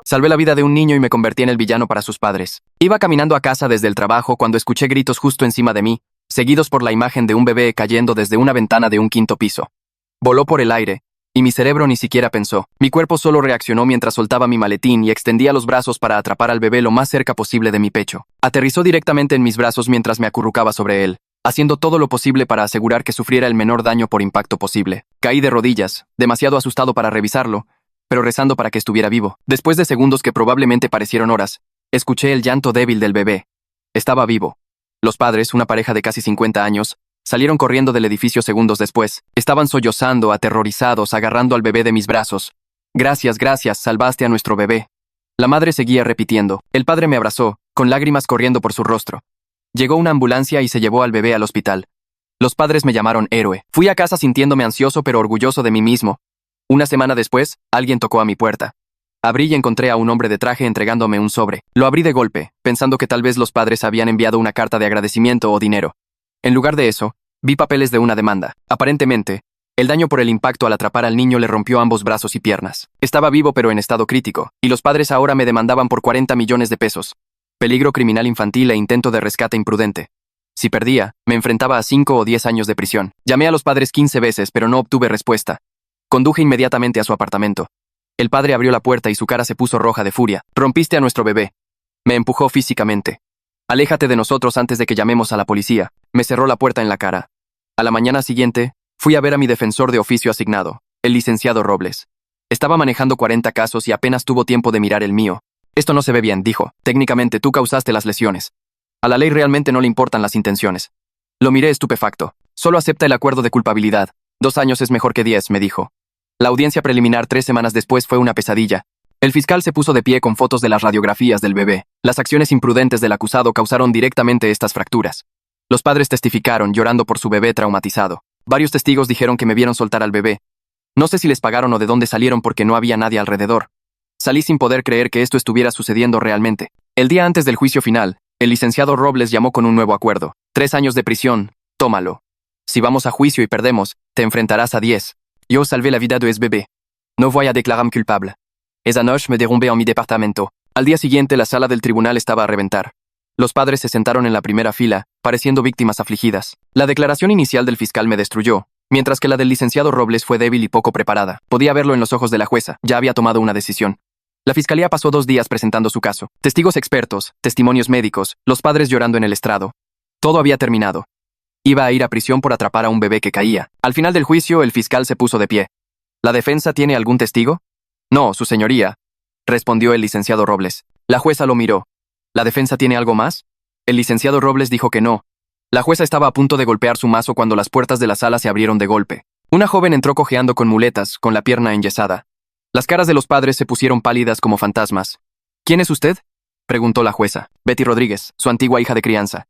Salvé la vida de un niño y me convertí en el villano para sus padres. Iba caminando a casa desde el trabajo cuando escuché gritos justo encima de mí, seguidos por la imagen de un bebé cayendo desde una ventana de un quinto piso. Voló por el aire, y mi cerebro ni siquiera pensó. Mi cuerpo solo reaccionó mientras soltaba mi maletín y extendía los brazos para atrapar al bebé lo más cerca posible de mi pecho. Aterrizó directamente en mis brazos mientras me acurrucaba sobre él, haciendo todo lo posible para asegurar que sufriera el menor daño por impacto posible. Caí de rodillas, demasiado asustado para revisarlo, pero rezando para que estuviera vivo. Después de segundos que probablemente parecieron horas, escuché el llanto débil del bebé. Estaba vivo. Los padres, una pareja de casi 50 años, salieron corriendo del edificio segundos después. Estaban sollozando, aterrorizados, agarrando al bebé de mis brazos. Gracias, gracias, salvaste a nuestro bebé. La madre seguía repitiendo. El padre me abrazó, con lágrimas corriendo por su rostro. Llegó una ambulancia y se llevó al bebé al hospital. Los padres me llamaron héroe. Fui a casa sintiéndome ansioso pero orgulloso de mí mismo. Una semana después, alguien tocó a mi puerta. Abrí y encontré a un hombre de traje entregándome un sobre. Lo abrí de golpe, pensando que tal vez los padres habían enviado una carta de agradecimiento o dinero. En lugar de eso, vi papeles de una demanda. Aparentemente, el daño por el impacto al atrapar al niño le rompió ambos brazos y piernas. Estaba vivo pero en estado crítico, y los padres ahora me demandaban por 40 millones de pesos. Peligro criminal infantil e intento de rescate imprudente. Si perdía, me enfrentaba a 5 o 10 años de prisión. Llamé a los padres 15 veces, pero no obtuve respuesta. Conduje inmediatamente a su apartamento. El padre abrió la puerta y su cara se puso roja de furia. Rompiste a nuestro bebé. Me empujó físicamente. Aléjate de nosotros antes de que llamemos a la policía. Me cerró la puerta en la cara. A la mañana siguiente, fui a ver a mi defensor de oficio asignado, el licenciado Robles. Estaba manejando 40 casos y apenas tuvo tiempo de mirar el mío. Esto no se ve bien, dijo. Técnicamente tú causaste las lesiones. A la ley realmente no le importan las intenciones. Lo miré estupefacto. Solo acepta el acuerdo de culpabilidad. 2 años es mejor que 10, me dijo. La audiencia preliminar 3 semanas después fue una pesadilla. El fiscal se puso de pie con fotos de las radiografías del bebé. Las acciones imprudentes del acusado causaron directamente estas fracturas. Los padres testificaron, llorando por su bebé traumatizado. Varios testigos dijeron que me vieron soltar al bebé. No sé si les pagaron o de dónde salieron porque no había nadie alrededor. Salí sin poder creer que esto estuviera sucediendo realmente. El día antes del juicio final, el licenciado Robles llamó con un nuevo acuerdo. 3 años de prisión, tómalo. Si vamos a juicio y perdemos, te enfrentarás a 10. Yo salvé la vida de ese bebé. No voy a declararme culpable. Esa noche me derrumbé en mi departamento. Al día siguiente la sala del tribunal estaba a reventar. Los padres se sentaron en la primera fila, pareciendo víctimas afligidas. La declaración inicial del fiscal me destruyó, mientras que la del licenciado Robles fue débil y poco preparada. Podía verlo en los ojos de la jueza, ya había tomado una decisión. La fiscalía pasó 2 días presentando su caso. Testigos expertos, testimonios médicos, los padres llorando en el estrado. Todo había terminado. Iba a ir a prisión por atrapar a un bebé que caía. Al final del juicio, el fiscal se puso de pie. ¿La defensa tiene algún testigo? No, su señoría, respondió el licenciado Robles. La jueza lo miró. ¿La defensa tiene algo más? El licenciado Robles dijo que no. La jueza estaba a punto de golpear su mazo cuando las puertas de la sala se abrieron de golpe. Una joven entró cojeando con muletas, con la pierna enyesada. Las caras de los padres se pusieron pálidas como fantasmas. ¿Quién es usted?, preguntó la jueza. Betty Rodríguez, su antigua hija de crianza.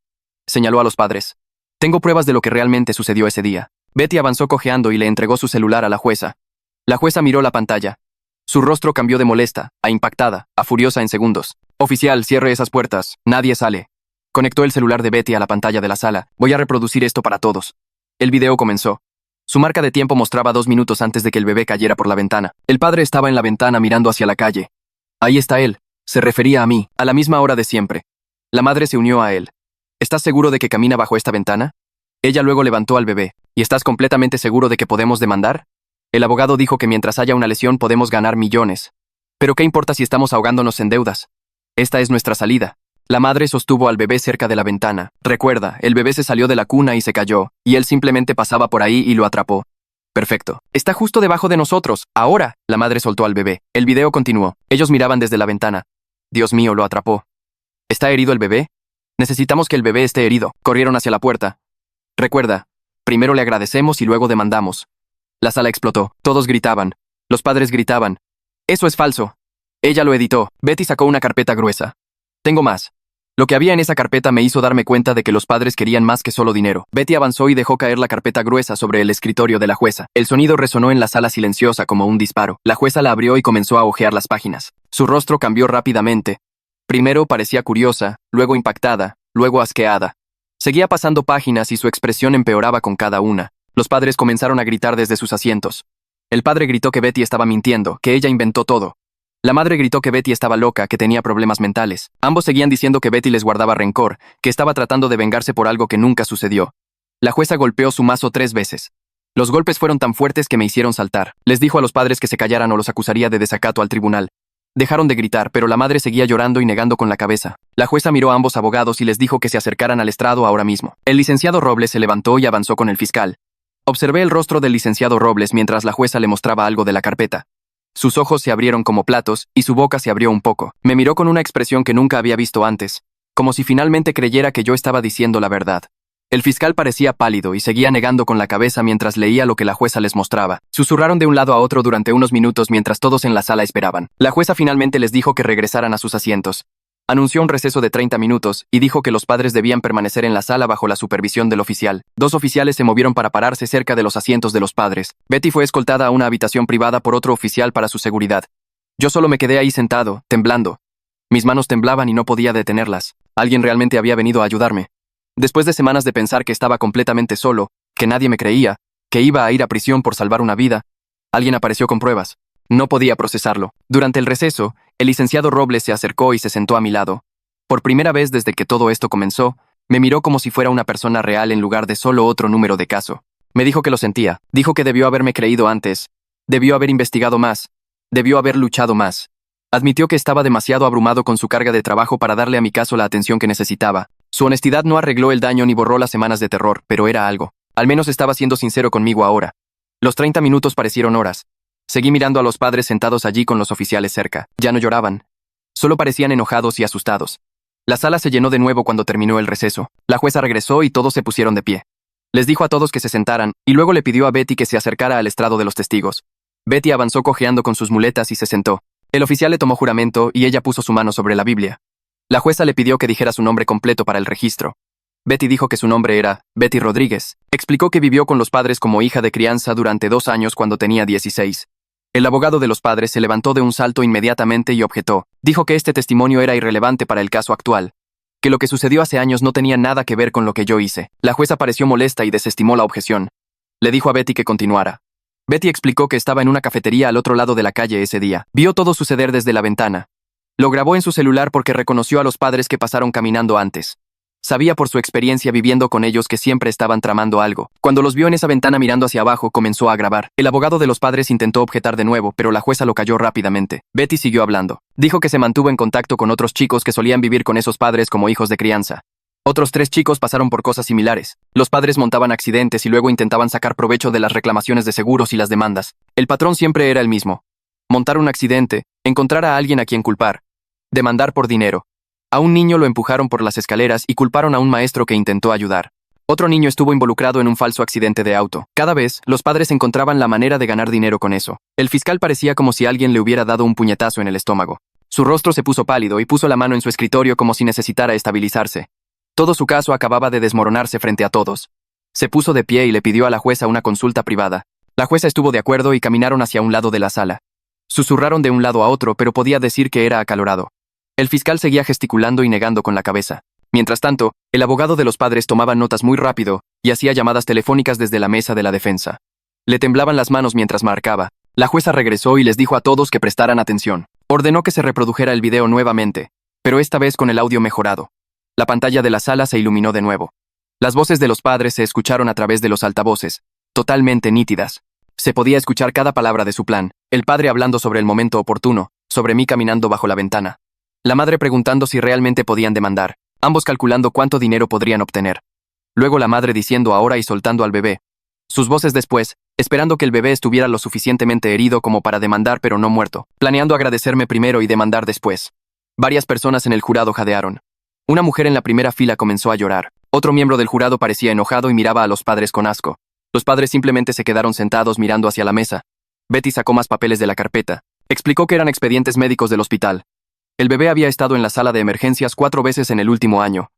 Señaló a los padres. Tengo pruebas de lo que realmente sucedió ese día. Betty avanzó cojeando y le entregó su celular a la jueza. La jueza miró la pantalla. Su rostro cambió de molesta, a impactada, a furiosa en segundos. Oficial, cierre esas puertas. Nadie sale. Conectó el celular de Betty a la pantalla de la sala. Voy a reproducir esto para todos. El video comenzó. Su marca de tiempo mostraba 2 minutos antes de que el bebé cayera por la ventana. El padre estaba en la ventana mirando hacia la calle. Ahí está él. Se refería a mí, a la misma hora de siempre. La madre se unió a él. ¿Estás seguro de que camina bajo esta ventana? Ella luego levantó al bebé. ¿Y estás completamente seguro de que podemos demandar? El abogado dijo que mientras haya una lesión podemos ganar millones. ¿Pero qué importa si estamos ahogándonos en deudas? Esta es nuestra salida. La madre sostuvo al bebé cerca de la ventana. Recuerda, el bebé se salió de la cuna y se cayó, y él simplemente pasaba por ahí y lo atrapó. Perfecto. Está justo debajo de nosotros. Ahora. La madre soltó al bebé. El video continuó. Ellos miraban desde la ventana. Dios mío, lo atrapó. ¿Está herido el bebé? Necesitamos que el bebé esté herido. Corrieron hacia la puerta. Recuerda, primero le agradecemos y luego demandamos. La sala explotó. Todos gritaban. Los padres gritaban. Eso es falso. Ella lo editó. Betty sacó una carpeta gruesa. Tengo más. Lo que había en esa carpeta me hizo darme cuenta de que los padres querían más que solo dinero. Betty avanzó y dejó caer la carpeta gruesa sobre el escritorio de la jueza. El sonido resonó en la sala silenciosa como un disparo. La jueza la abrió y comenzó a hojear las páginas. Su rostro cambió rápidamente. Primero parecía curiosa, luego impactada, luego asqueada. Seguía pasando páginas y su expresión empeoraba con cada una. Los padres comenzaron a gritar desde sus asientos. El padre gritó que Betty estaba mintiendo, que ella inventó todo. La madre gritó que Betty estaba loca, que tenía problemas mentales. Ambos seguían diciendo que Betty les guardaba rencor, que estaba tratando de vengarse por algo que nunca sucedió. La jueza golpeó su mazo 3 veces. Los golpes fueron tan fuertes que me hicieron saltar. Les dijo a los padres que se callaran o los acusaría de desacato al tribunal. Dejaron de gritar, pero la madre seguía llorando y negando con la cabeza. La jueza miró a ambos abogados y les dijo que se acercaran al estrado ahora mismo. El licenciado Robles se levantó y avanzó con el fiscal. Observé el rostro del licenciado Robles mientras la jueza le mostraba algo de la carpeta. Sus ojos se abrieron como platos y su boca se abrió un poco. Me miró con una expresión que nunca había visto antes, como si finalmente creyera que yo estaba diciendo la verdad. El fiscal parecía pálido y seguía negando con la cabeza mientras leía lo que la jueza les mostraba. Susurraron de un lado a otro durante unos minutos mientras todos en la sala esperaban. La jueza finalmente les dijo que regresaran a sus asientos. Anunció un receso de 30 minutos y dijo que los padres debían permanecer en la sala bajo la supervisión del oficial. 2 oficiales se movieron para pararse cerca de los asientos de los padres. Betty fue escoltada a una habitación privada por otro oficial para su seguridad. Yo solo me quedé ahí sentado, temblando. Mis manos temblaban y no podía detenerlas. Alguien realmente había venido a ayudarme. Después de semanas de pensar que estaba completamente solo, que nadie me creía, que iba a ir a prisión por salvar una vida, alguien apareció con pruebas. No podía procesarlo. Durante el receso, el licenciado Robles se acercó y se sentó a mi lado. Por primera vez desde que todo esto comenzó, me miró como si fuera una persona real en lugar de solo otro número de caso. Me dijo que lo sentía, dijo que debió haberme creído antes, debió haber investigado más, debió haber luchado más. Admitió que estaba demasiado abrumado con su carga de trabajo para darle a mi caso la atención que necesitaba. Su honestidad no arregló el daño ni borró las semanas de terror, pero era algo. Al menos estaba siendo sincero conmigo ahora. Los 30 minutos parecieron horas. Seguí mirando a los padres sentados allí con los oficiales cerca. Ya no lloraban. Solo parecían enojados y asustados. La sala se llenó de nuevo cuando terminó el receso. La jueza regresó y todos se pusieron de pie. Les dijo a todos que se sentaran, y luego le pidió a Betty que se acercara al estrado de los testigos. Betty avanzó cojeando con sus muletas y se sentó. El oficial le tomó juramento y ella puso su mano sobre la Biblia. La jueza le pidió que dijera su nombre completo para el registro. Betty dijo que su nombre era Betty Rodríguez. Explicó que vivió con los padres como hija de crianza durante 2 años cuando tenía 16. El abogado de los padres se levantó de un salto inmediatamente y objetó. Dijo que este testimonio era irrelevante para el caso actual, que lo que sucedió hace años no tenía nada que ver con lo que yo hice. La jueza pareció molesta y desestimó la objeción. Le dijo a Betty que continuara. Betty explicó que estaba en una cafetería al otro lado de la calle ese día. Vio todo suceder desde la ventana. Lo grabó en su celular porque reconoció a los padres que pasaron caminando antes. Sabía por su experiencia viviendo con ellos que siempre estaban tramando algo. Cuando los vio en esa ventana mirando hacia abajo, comenzó a grabar. El abogado de los padres intentó objetar de nuevo, pero la jueza lo calló rápidamente. Betty siguió hablando. Dijo que se mantuvo en contacto con otros chicos que solían vivir con esos padres como hijos de crianza. Otros 3 chicos pasaron por cosas similares. Los padres montaban accidentes y luego intentaban sacar provecho de las reclamaciones de seguros y las demandas. El patrón siempre era el mismo. Montar un accidente, encontrar a alguien a quien culpar, demandar por dinero. A un niño lo empujaron por las escaleras y culparon a un maestro que intentó ayudar. Otro niño estuvo involucrado en un falso accidente de auto. Cada vez, los padres encontraban la manera de ganar dinero con eso. El fiscal parecía como si alguien le hubiera dado un puñetazo en el estómago. Su rostro se puso pálido y puso la mano en su escritorio como si necesitara estabilizarse. Todo su caso acababa de desmoronarse frente a todos. Se puso de pie y le pidió a la jueza una consulta privada. La jueza estuvo de acuerdo y caminaron hacia un lado de la sala. Susurraron de un lado a otro, pero podía decir que era acalorado. El fiscal seguía gesticulando y negando con la cabeza. Mientras tanto, el abogado de los padres tomaba notas muy rápido y hacía llamadas telefónicas desde la mesa de la defensa. Le temblaban las manos mientras marcaba. La jueza regresó y les dijo a todos que prestaran atención. Ordenó que se reprodujera el video nuevamente, pero esta vez con el audio mejorado. La pantalla de la sala se iluminó de nuevo. Las voces de los padres se escucharon a través de los altavoces, totalmente nítidas. Se podía escuchar cada palabra de su plan. El padre hablando sobre el momento oportuno, sobre mí caminando bajo la ventana. La madre preguntando si realmente podían demandar, ambos calculando cuánto dinero podrían obtener. Luego la madre diciendo ahora y soltando al bebé. Sus voces después, esperando que el bebé estuviera lo suficientemente herido como para demandar pero no muerto, planeando agradecerme primero y demandar después. Varias personas en el jurado jadearon. Una mujer en la primera fila comenzó a llorar. Otro miembro del jurado parecía enojado y miraba a los padres con asco. Los padres simplemente se quedaron sentados mirando hacia la mesa. Betty sacó más papeles de la carpeta. Explicó que eran expedientes médicos del hospital. El bebé había estado en la sala de emergencias 4 veces en el último año.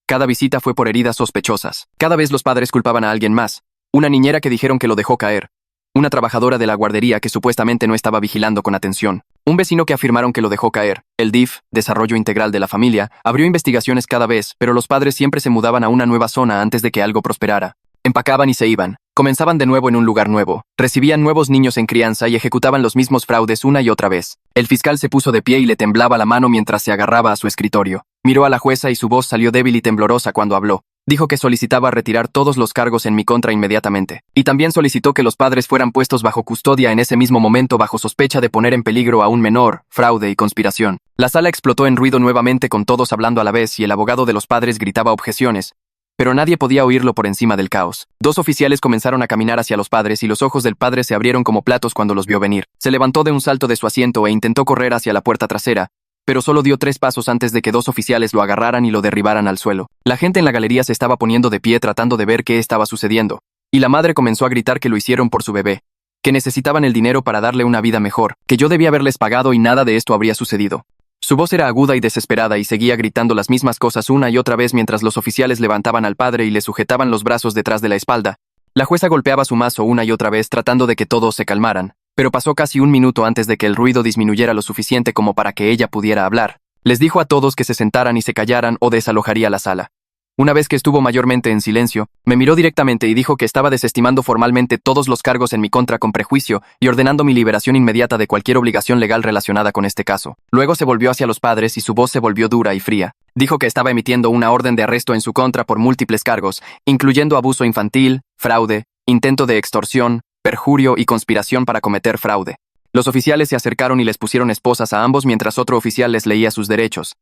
Cada visita fue por heridas sospechosas. Cada vez los padres culpaban a alguien más. Una niñera que dijeron que lo dejó caer. Una trabajadora de la guardería que supuestamente no estaba vigilando con atención. Un vecino que afirmaron que lo dejó caer. El DIF, Desarrollo Integral de la Familia, abrió investigaciones cada vez, pero los padres siempre se mudaban a una nueva zona antes de que algo prosperara. Empacaban y se iban. Comenzaban de nuevo en un lugar nuevo, recibían nuevos niños en crianza y ejecutaban los mismos fraudes una y otra vez. El fiscal se puso de pie y le temblaba la mano mientras se agarraba a su escritorio. Miró a la jueza y su voz salió débil y temblorosa cuando habló. Dijo que solicitaba retirar todos los cargos en mi contra inmediatamente, y también solicitó que los padres fueran puestos bajo custodia en ese mismo momento bajo sospecha de poner en peligro a un menor, fraude y conspiración. La sala explotó en ruido nuevamente con todos hablando a la vez y el abogado de los padres gritaba objeciones, pero nadie podía oírlo por encima del caos. Dos oficiales comenzaron a caminar hacia los padres y los ojos del padre se abrieron como platos cuando los vio venir. Se levantó de un salto de su asiento e intentó correr hacia la puerta trasera, pero solo dio 3 pasos antes de que 2 oficiales lo agarraran y lo derribaran al suelo. La gente en la galería se estaba poniendo de pie tratando de ver qué estaba sucediendo, y la madre comenzó a gritar que lo hicieron por su bebé, que necesitaban el dinero para darle una vida mejor, que yo debía haberles pagado y nada de esto habría sucedido. Su voz era aguda y desesperada y seguía gritando las mismas cosas una y otra vez mientras los oficiales levantaban al padre y le sujetaban los brazos detrás de la espalda. La jueza golpeaba su mazo una y otra vez tratando de que todos se calmaran, pero pasó casi 1 minuto antes de que el ruido disminuyera lo suficiente como para que ella pudiera hablar. Les dijo a todos que se sentaran y se callaran o desalojaría la sala. Una vez que estuvo mayormente en silencio, me miró directamente y dijo que estaba desestimando formalmente todos los cargos en mi contra con prejuicio y ordenando mi liberación inmediata de cualquier obligación legal relacionada con este caso. Luego se volvió hacia los padres y su voz se volvió dura y fría. Dijo que estaba emitiendo una orden de arresto en su contra por múltiples cargos, incluyendo abuso infantil, fraude, intento de extorsión, perjurio y conspiración para cometer fraude. Los oficiales se acercaron y les pusieron esposas a ambos mientras otro oficial les leía sus derechos.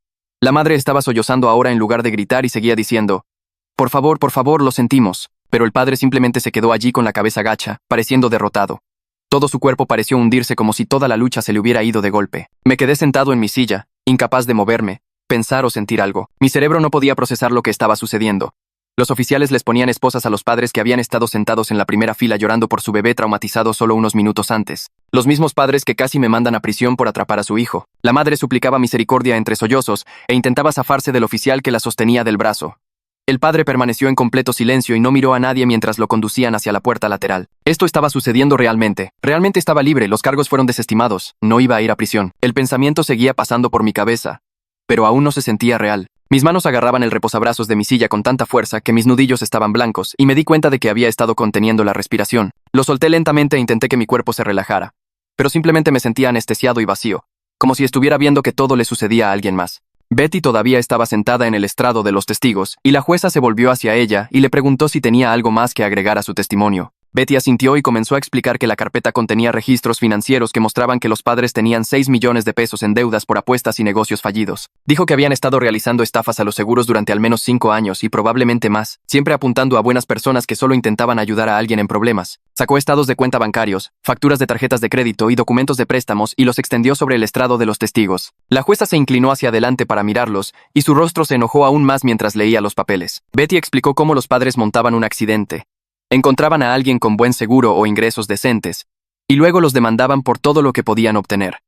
La madre estaba sollozando ahora en lugar de gritar y seguía diciendo, por favor, lo sentimos. Pero el padre simplemente se quedó allí con la cabeza gacha, pareciendo derrotado. Todo su cuerpo pareció hundirse como si toda la lucha se le hubiera ido de golpe. Me quedé sentado en mi silla, incapaz de moverme, pensar o sentir algo. Mi cerebro no podía procesar lo que estaba sucediendo. Los oficiales les ponían esposas a los padres que habían estado sentados en la primera fila llorando por su bebé traumatizado solo unos minutos antes. Los mismos padres que casi me mandan a prisión por atrapar a su hijo. La madre suplicaba misericordia entre sollozos e intentaba zafarse del oficial que la sostenía del brazo. El padre permaneció en completo silencio y no miró a nadie mientras lo conducían hacia la puerta lateral. Esto estaba sucediendo realmente. Realmente estaba libre, los cargos fueron desestimados. No iba a ir a prisión. El pensamiento seguía pasando por mi cabeza, pero aún no se sentía real. Mis manos agarraban el reposabrazos de mi silla con tanta fuerza que mis nudillos estaban blancos y me di cuenta de que había estado conteniendo la respiración. Lo solté lentamente e intenté que mi cuerpo se relajara, pero simplemente me sentía anestesiado y vacío, como si estuviera viendo que todo le sucedía a alguien más. Betty todavía estaba sentada en el estrado de los testigos y la jueza se volvió hacia ella y le preguntó si tenía algo más que agregar a su testimonio. Betty asintió y comenzó a explicar que la carpeta contenía registros financieros que mostraban que los padres tenían 6 millones de pesos en deudas por apuestas y negocios fallidos. Dijo que habían estado realizando estafas a los seguros durante al menos 5 años y probablemente más, siempre apuntando a buenas personas que solo intentaban ayudar a alguien en problemas. Sacó estados de cuenta bancarios, facturas de tarjetas de crédito y documentos de préstamos y los extendió sobre el estrado de los testigos. La jueza se inclinó hacia adelante para mirarlos y su rostro se enojó aún más mientras leía los papeles. Betty explicó cómo los padres montaban un accidente. Encontraban a alguien con buen seguro o ingresos decentes, y luego los demandaban por todo lo que podían obtener.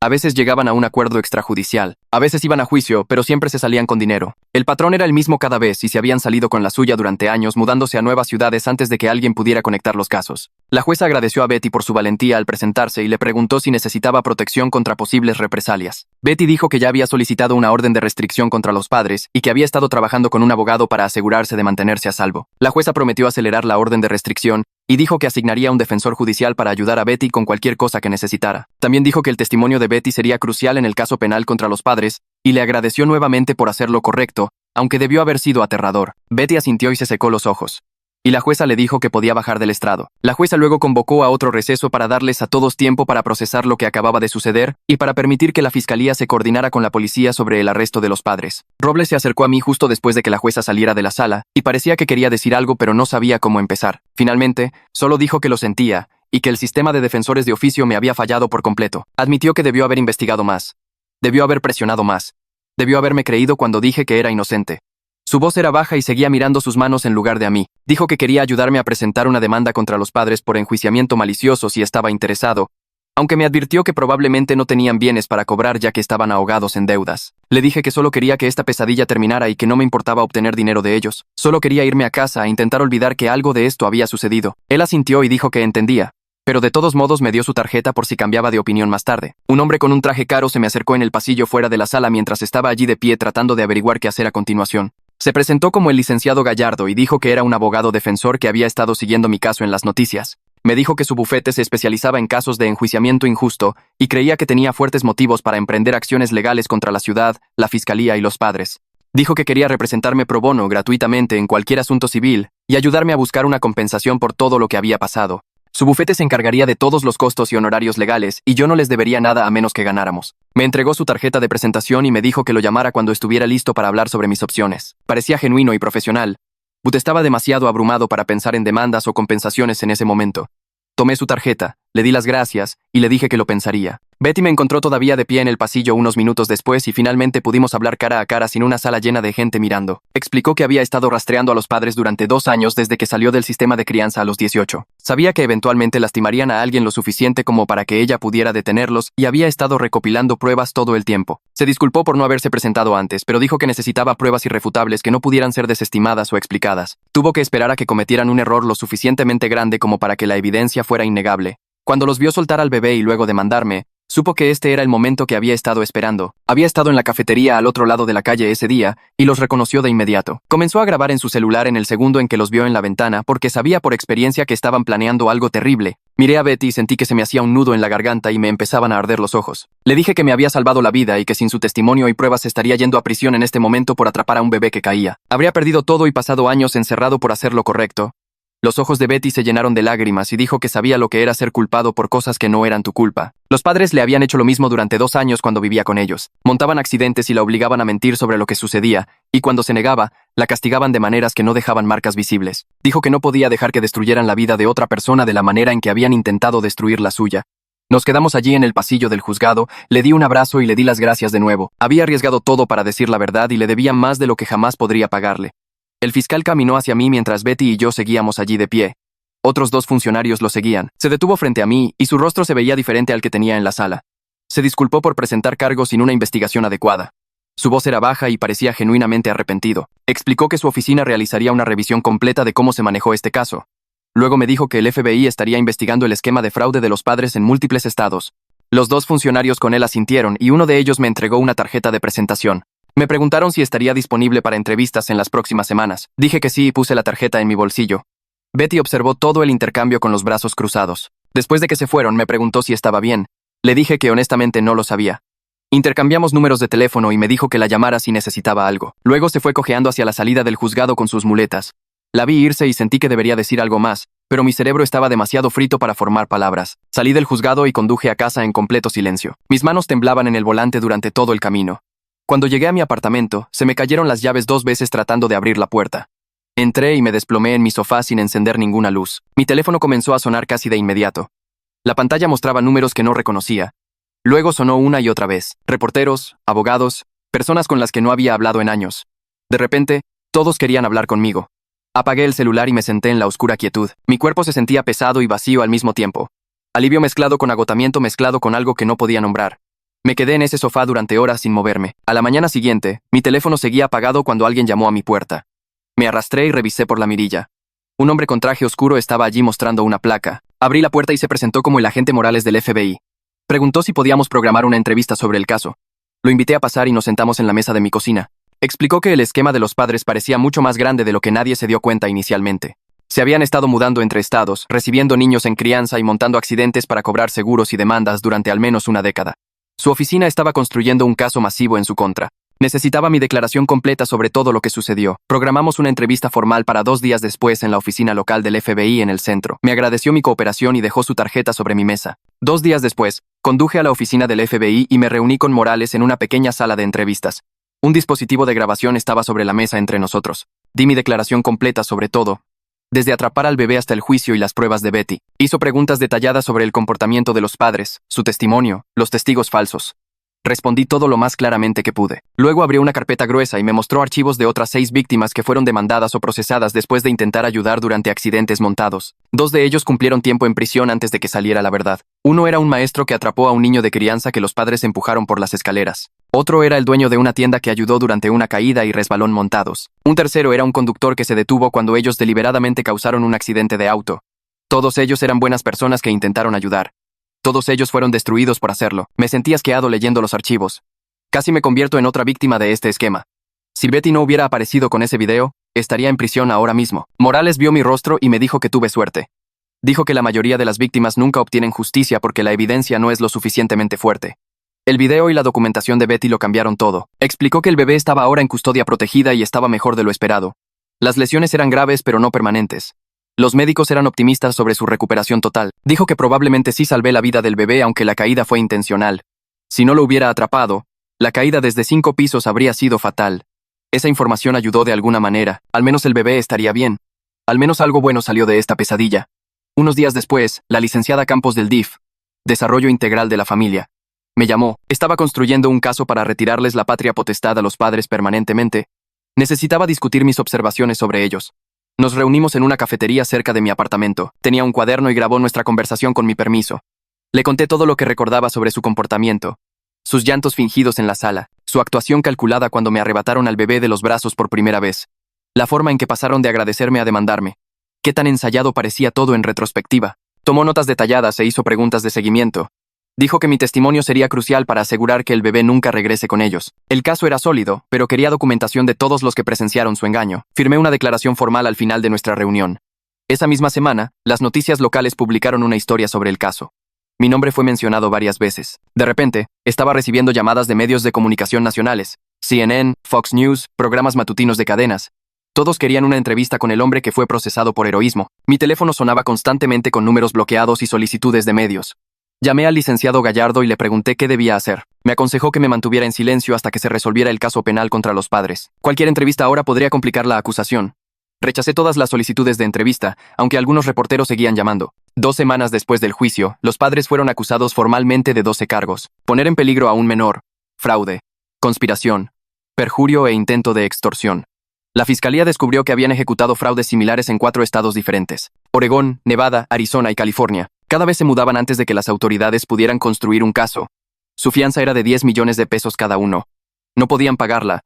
A veces llegaban a un acuerdo extrajudicial, a veces iban a juicio, pero siempre se salían con dinero. El patrón era el mismo cada vez y se habían salido con la suya durante años mudándose a nuevas ciudades antes de que alguien pudiera conectar los casos. La jueza agradeció a Betty por su valentía al presentarse y le preguntó si necesitaba protección contra posibles represalias. Betty dijo que ya había solicitado una orden de restricción contra los padres y que había estado trabajando con un abogado para asegurarse de mantenerse a salvo. La jueza prometió acelerar la orden de restricción y dijo que asignaría un defensor judicial para ayudar a Betty con cualquier cosa que necesitara. También dijo que el testimonio de Betty sería crucial en el caso penal contra los padres y le agradeció nuevamente por hacer lo correcto, aunque debió haber sido aterrador. Betty asintió y se secó los ojos. Y la jueza le dijo que podía bajar del estrado. La jueza luego convocó a otro receso para darles a todos tiempo para procesar lo que acababa de suceder y para permitir que la fiscalía se coordinara con la policía sobre el arresto de los padres. Robles se acercó a mí justo después de que la jueza saliera de la sala y parecía que quería decir algo pero no sabía cómo empezar. Finalmente, solo dijo que lo sentía y que el sistema de defensores de oficio me había fallado por completo. Admitió que debió haber investigado más. Debió haber presionado más. Debió haberme creído cuando dije que era inocente. Su voz era baja y seguía mirando sus manos en lugar de a mí. Dijo que quería ayudarme a presentar una demanda contra los padres por enjuiciamiento malicioso si estaba interesado, aunque me advirtió que probablemente no tenían bienes para cobrar ya que estaban ahogados en deudas. Le dije que solo quería que esta pesadilla terminara y que no me importaba obtener dinero de ellos. Solo quería irme a casa e intentar olvidar que algo de esto había sucedido. Él asintió y dijo que entendía, pero de todos modos me dio su tarjeta por si cambiaba de opinión más tarde. Un hombre con un traje caro se me acercó en el pasillo fuera de la sala mientras estaba allí de pie tratando de averiguar qué hacer a continuación. Se presentó como el licenciado Gallardo y dijo que era un abogado defensor que había estado siguiendo mi caso en las noticias. Me dijo que su bufete se especializaba en casos de enjuiciamiento injusto y creía que tenía fuertes motivos para emprender acciones legales contra la ciudad, la fiscalía y los padres. Dijo que quería representarme pro bono gratuitamente en cualquier asunto civil y ayudarme a buscar una compensación por todo lo que había pasado. Su bufete se encargaría de todos los costos y honorarios legales y yo no les debería nada a menos que ganáramos. Me entregó su tarjeta de presentación y me dijo que lo llamara cuando estuviera listo para hablar sobre mis opciones. Parecía genuino y profesional. But estaba demasiado abrumado para pensar en demandas o compensaciones en ese momento. Tomé su tarjeta, le di las gracias y le dije que lo pensaría. Betty me encontró todavía de pie en el pasillo unos minutos después y finalmente pudimos hablar cara a cara sin una sala llena de gente mirando. Explicó que había estado rastreando a los padres durante 2 años desde que salió del sistema de crianza a los 18. Sabía que eventualmente lastimarían a alguien lo suficiente como para que ella pudiera detenerlos y había estado recopilando pruebas todo el tiempo. Se disculpó por no haberse presentado antes, pero dijo que necesitaba pruebas irrefutables que no pudieran ser desestimadas o explicadas. Tuvo que esperar a que cometieran un error lo suficientemente grande como para que la evidencia fuera innegable. Cuando los vio soltar al bebé y luego demandarme, supo que este era el momento que había estado esperando. Había estado en la cafetería al otro lado de la calle ese día y los reconoció de inmediato. Comenzó a grabar en su celular en el segundo en que los vio en la ventana porque sabía por experiencia que estaban planeando algo terrible. Miré a Betty y sentí que se me hacía un nudo en la garganta y me empezaban a arder los ojos. Le dije que me había salvado la vida y que sin su testimonio y pruebas estaría yendo a prisión en este momento por atrapar a un bebé que caía. Habría perdido todo y pasado años encerrado por hacer lo correcto. Los ojos de Betty se llenaron de lágrimas y dijo que sabía lo que era ser culpado por cosas que no eran tu culpa. Los padres le habían hecho lo mismo durante 2 años cuando vivía con ellos. Montaban accidentes y la obligaban a mentir sobre lo que sucedía, y cuando se negaba, la castigaban de maneras que no dejaban marcas visibles. Dijo que no podía dejar que destruyeran la vida de otra persona de la manera en que habían intentado destruir la suya. Nos quedamos allí en el pasillo del juzgado, le di un abrazo y le di las gracias de nuevo. Había arriesgado todo para decir la verdad y le debía más de lo que jamás podría pagarle. El fiscal caminó hacia mí mientras Betty y yo seguíamos allí de pie. Otros 2 funcionarios lo seguían. Se detuvo frente a mí y su rostro se veía diferente al que tenía en la sala. Se disculpó por presentar cargos sin una investigación adecuada. Su voz era baja y parecía genuinamente arrepentido. Explicó que su oficina realizaría una revisión completa de cómo se manejó este caso. Luego me dijo que el FBI estaría investigando el esquema de fraude de los padres en múltiples estados. Los 2 funcionarios con él asintieron y uno de ellos me entregó una tarjeta de presentación. Me preguntaron si estaría disponible para entrevistas en las próximas semanas. Dije que sí y puse la tarjeta en mi bolsillo. Betty observó todo el intercambio con los brazos cruzados. Después de que se fueron, me preguntó si estaba bien. Le dije que honestamente no lo sabía. Intercambiamos números de teléfono y me dijo que la llamara si necesitaba algo. Luego se fue cojeando hacia la salida del juzgado con sus muletas. La vi irse y sentí que debería decir algo más, pero mi cerebro estaba demasiado frito para formar palabras. Salí del juzgado y conduje a casa en completo silencio. Mis manos temblaban en el volante durante todo el camino. Cuando llegué a mi apartamento, se me cayeron las llaves 2 veces tratando de abrir la puerta. Entré y me desplomé en mi sofá sin encender ninguna luz. Mi teléfono comenzó a sonar casi de inmediato. La pantalla mostraba números que no reconocía. Luego sonó una y otra vez. Reporteros, abogados, personas con las que no había hablado en años. De repente, todos querían hablar conmigo. Apagué el celular y me senté en la oscura quietud. Mi cuerpo se sentía pesado y vacío al mismo tiempo. Alivio mezclado con agotamiento mezclado con algo que no podía nombrar. Me quedé en ese sofá durante horas sin moverme. A la mañana siguiente, mi teléfono seguía apagado cuando alguien llamó a mi puerta. Me arrastré y revisé por la mirilla. Un hombre con traje oscuro estaba allí mostrando una placa. Abrí la puerta y se presentó como el agente Morales del FBI. Preguntó si podíamos programar una entrevista sobre el caso. Lo invité a pasar y nos sentamos en la mesa de mi cocina. Explicó que el esquema de los padres parecía mucho más grande de lo que nadie se dio cuenta inicialmente. Se habían estado mudando entre estados, recibiendo niños en crianza y montando accidentes para cobrar seguros y demandas durante al menos una década. Su oficina estaba construyendo un caso masivo en su contra. Necesitaba mi declaración completa sobre todo lo que sucedió. Programamos una entrevista formal para 2 días después en la oficina local del FBI en el centro. Me agradeció mi cooperación y dejó su tarjeta sobre mi mesa. 2 días después, conduje a la oficina del FBI y me reuní con Morales en una pequeña sala de entrevistas. Un dispositivo de grabación estaba sobre la mesa entre nosotros. Di mi declaración completa sobre todo, desde atrapar al bebé hasta el juicio y las pruebas de Betty. Hizo preguntas detalladas sobre el comportamiento de los padres, su testimonio, los testigos falsos. Respondí todo lo más claramente que pude. Luego abrió una carpeta gruesa y me mostró archivos de otras 6 víctimas que fueron demandadas o procesadas después de intentar ayudar durante accidentes montados. 2 de ellos cumplieron tiempo en prisión antes de que saliera la verdad. Uno era un maestro que atrapó a un niño de crianza que los padres empujaron por las escaleras. Otro era el dueño de una tienda que ayudó durante una caída y resbalón montados. Un tercero era un conductor que se detuvo cuando ellos deliberadamente causaron un accidente de auto. Todos ellos eran buenas personas que intentaron ayudar. Todos ellos fueron destruidos por hacerlo. Me sentí asqueado leyendo los archivos. Casi me convierto en otra víctima de este esquema. Si Betty no hubiera aparecido con ese video, estaría en prisión ahora mismo. Morales vio mi rostro y me dijo que tuve suerte. Dijo que la mayoría de las víctimas nunca obtienen justicia porque la evidencia no es lo suficientemente fuerte. El video y la documentación de Betty lo cambiaron todo. Explicó que el bebé estaba ahora en custodia protegida y estaba mejor de lo esperado. Las lesiones eran graves pero no permanentes. Los médicos eran optimistas sobre su recuperación total. Dijo que probablemente sí salvé la vida del bebé aunque la caída fue intencional. Si no lo hubiera atrapado, la caída desde 5 pisos habría sido fatal. Esa información ayudó de alguna manera. Al menos el bebé estaría bien. Al menos algo bueno salió de esta pesadilla. Unos días después, la licenciada Campos del DIF, Desarrollo Integral de la Familia, me llamó. Estaba construyendo un caso para retirarles la patria potestad a los padres permanentemente. Necesitaba discutir mis observaciones sobre ellos. Nos reunimos en una cafetería cerca de mi apartamento. Tenía un cuaderno y grabó nuestra conversación con mi permiso. Le conté todo lo que recordaba sobre su comportamiento. Sus llantos fingidos en la sala, su actuación calculada cuando me arrebataron al bebé de los brazos por primera vez, la forma en que pasaron de agradecerme a demandarme. Qué tan ensayado parecía todo en retrospectiva. Tomó notas detalladas e hizo preguntas de seguimiento. Dijo que mi testimonio sería crucial para asegurar que el bebé nunca regrese con ellos. El caso era sólido, pero quería documentación de todos los que presenciaron su engaño. Firmé una declaración formal al final de nuestra reunión. Esa misma semana, las noticias locales publicaron una historia sobre el caso. Mi nombre fue mencionado varias veces. De repente, estaba recibiendo llamadas de medios de comunicación nacionales, CNN, Fox News, programas matutinos de cadenas. Todos querían una entrevista con el hombre que fue procesado por heroísmo. Mi teléfono sonaba constantemente con números bloqueados y solicitudes de medios. Llamé al licenciado Gallardo y le pregunté qué debía hacer. Me aconsejó que me mantuviera en silencio hasta que se resolviera el caso penal contra los padres. Cualquier entrevista ahora podría complicar la acusación. Rechacé todas las solicitudes de entrevista, aunque algunos reporteros seguían llamando. 2 semanas después del juicio, los padres fueron acusados formalmente de 12 cargos: poner en peligro a un menor, fraude, conspiración, perjurio e intento de extorsión. La fiscalía descubrió que habían ejecutado fraudes similares en 4 estados diferentes: Oregón, Nevada, Arizona y California. Cada vez se mudaban antes de que las autoridades pudieran construir un caso. Su fianza era de 10 millones de pesos cada uno. No podían pagarla,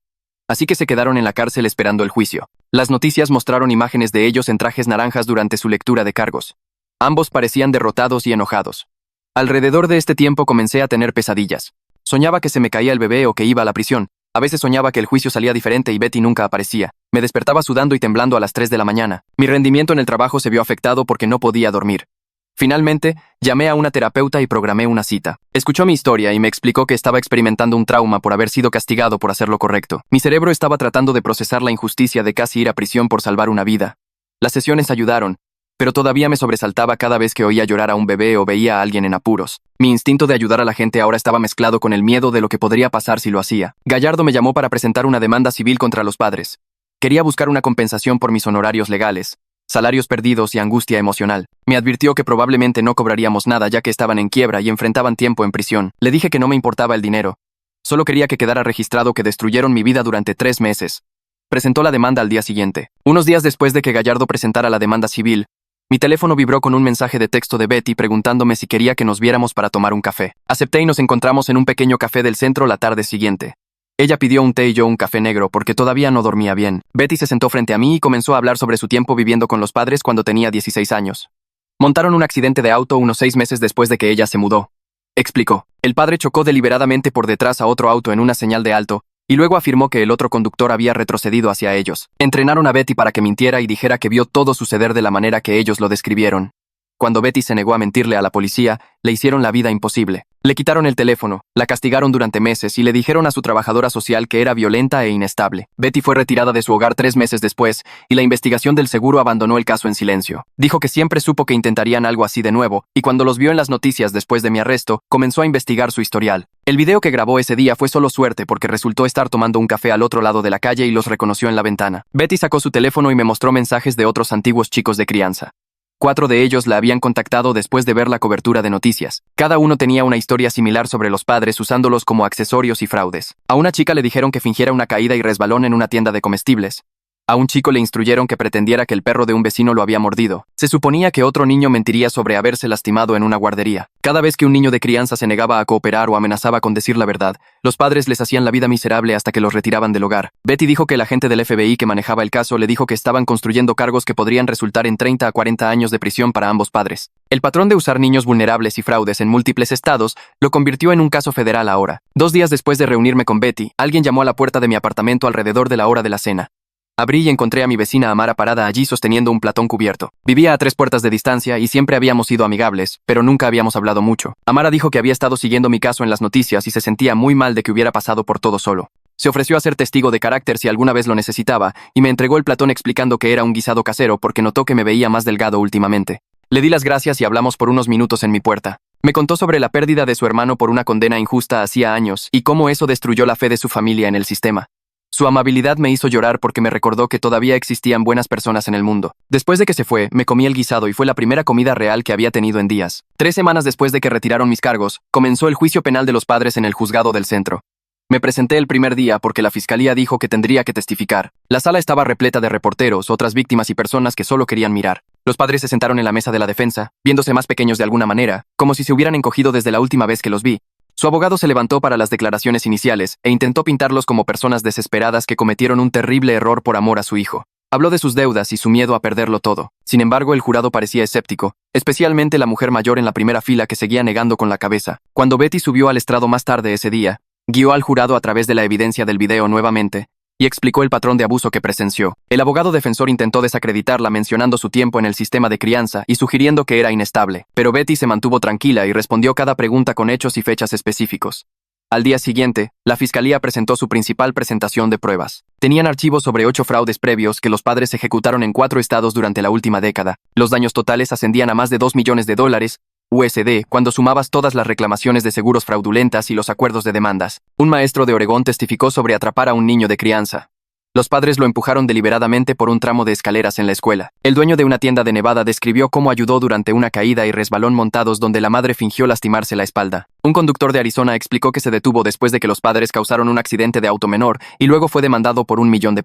así que se quedaron en la cárcel esperando el juicio. Las noticias mostraron imágenes de ellos en trajes naranjas durante su lectura de cargos. Ambos parecían derrotados y enojados. Alrededor de este tiempo comencé a tener pesadillas. Soñaba que se me caía el bebé o que iba a la prisión. A veces soñaba que el juicio salía diferente y Betty nunca aparecía. Me despertaba sudando y temblando a las 3 de la mañana. Mi rendimiento en el trabajo se vio afectado porque no podía dormir. Finalmente, llamé a una terapeuta y programé una cita. Escuchó mi historia y me explicó que estaba experimentando un trauma por haber sido castigado por hacer lo correcto. Mi cerebro estaba tratando de procesar la injusticia de casi ir a prisión por salvar una vida. Las sesiones ayudaron, pero todavía me sobresaltaba cada vez que oía llorar a un bebé o veía a alguien en apuros. Mi instinto de ayudar a la gente ahora estaba mezclado con el miedo de lo que podría pasar si lo hacía. Gallardo me llamó para presentar una demanda civil contra los padres. Quería buscar una compensación por mis honorarios legales, salarios perdidos y angustia emocional. Me advirtió que probablemente no cobraríamos nada ya que estaban en quiebra y enfrentaban tiempo en prisión. Le dije que no me importaba el dinero. Solo quería que quedara registrado que destruyeron mi vida durante 3 meses. Presentó la demanda al día siguiente. Unos días después de que Gallardo presentara la demanda civil, mi teléfono vibró con un mensaje de texto de Betty preguntándome si quería que nos viéramos para tomar un café. Acepté y nos encontramos en un pequeño café del centro la tarde siguiente. Ella pidió un té y yo un café negro porque todavía no dormía bien. Betty se sentó frente a mí y comenzó a hablar sobre su tiempo viviendo con los padres cuando tenía 16 años. Montaron un accidente de auto unos 6 meses después de que ella se mudó. Explicó. El padre chocó deliberadamente por detrás a otro auto en una señal de alto, y luego afirmó que el otro conductor había retrocedido hacia ellos. Entrenaron a Betty para que mintiera y dijera que vio todo suceder de la manera que ellos lo describieron. Cuando Betty se negó a mentirle a la policía, le hicieron la vida imposible. Le quitaron el teléfono, la castigaron durante meses y le dijeron a su trabajadora social que era violenta e inestable. Betty fue retirada de su hogar 3 meses después y la investigación del seguro abandonó el caso en silencio. Dijo que siempre supo que intentarían algo así de nuevo y cuando los vio en las noticias después de mi arresto, comenzó a investigar su historial. El video que grabó ese día fue solo suerte porque resultó estar tomando un café al otro lado de la calle y los reconoció en la ventana. Betty sacó su teléfono y me mostró mensajes de otros antiguos chicos de crianza. 4 de ellos la habían contactado después de ver la cobertura de noticias. Cada uno tenía una historia similar sobre los padres usándolos como accesorios y fraudes. A una chica le dijeron que fingiera una caída y resbalón en una tienda de comestibles. A un chico le instruyeron que pretendiera que el perro de un vecino lo había mordido. Se suponía que otro niño mentiría sobre haberse lastimado en una guardería. Cada vez que un niño de crianza se negaba a cooperar o amenazaba con decir la verdad, los padres les hacían la vida miserable hasta que los retiraban del hogar. Betty dijo que el agente del FBI que manejaba el caso le dijo que estaban construyendo cargos que podrían resultar en 30 a 40 años de prisión para ambos padres. El patrón de usar niños vulnerables y fraudes en múltiples estados lo convirtió en un caso federal ahora. 2 días después de reunirme con Betty, alguien llamó a la puerta de mi apartamento alrededor de la hora de la cena. Abrí y encontré a mi vecina Amara parada allí sosteniendo un platón cubierto. Vivía a 3 puertas de distancia y siempre habíamos sido amigables, pero nunca habíamos hablado mucho. Amara dijo que había estado siguiendo mi caso en las noticias y se sentía muy mal de que hubiera pasado por todo solo. Se ofreció a ser testigo de carácter si alguna vez lo necesitaba y me entregó el platón explicando que era un guisado casero porque notó que me veía más delgado últimamente. Le di las gracias y hablamos por unos minutos en mi puerta. Me contó sobre la pérdida de su hermano por una condena injusta hacía años y cómo eso destruyó la fe de su familia en el sistema. Su amabilidad me hizo llorar porque me recordó que todavía existían buenas personas en el mundo. Después de que se fue, me comí el guisado y fue la primera comida real que había tenido en días. 3 semanas después de que retiraron mis cargos, comenzó el juicio penal de los padres en el juzgado del centro. Me presenté el primer día porque la fiscalía dijo que tendría que testificar. La sala estaba repleta de reporteros, otras víctimas y personas que solo querían mirar. Los padres se sentaron en la mesa de la defensa, viéndose más pequeños de alguna manera, como si se hubieran encogido desde la última vez que los vi. Su abogado se levantó para las declaraciones iniciales e intentó pintarlos como personas desesperadas que cometieron un terrible error por amor a su hijo. Habló de sus deudas y su miedo a perderlo todo. Sin embargo, el jurado parecía escéptico, especialmente la mujer mayor en la primera fila que seguía negando con la cabeza. Cuando Betty subió al estrado más tarde ese día, guió al jurado a través de la evidencia del video nuevamente y explicó el patrón de abuso que presenció. El abogado defensor intentó desacreditarla mencionando su tiempo en el sistema de crianza y sugiriendo que era inestable, pero Betty se mantuvo tranquila y respondió cada pregunta con hechos y fechas específicos. Al día siguiente, la fiscalía presentó su principal presentación de pruebas. Tenían archivos sobre 8 fraudes previos que los padres ejecutaron en 4 estados durante la última década. Los daños totales ascendían a más de $2 millones USD cuando sumabas todas las reclamaciones de seguros fraudulentas y los acuerdos de demandas. Un maestro de Oregón testificó sobre atrapar a un niño de crianza. Los padres lo empujaron deliberadamente por un tramo de escaleras en la escuela. El dueño de una tienda de Nevada describió cómo ayudó durante una caída y resbalón montados donde la madre fingió lastimarse la espalda. Un conductor de Arizona explicó que se detuvo después de que los padres causaron un accidente de auto menor y luego fue demandado por $1 millón.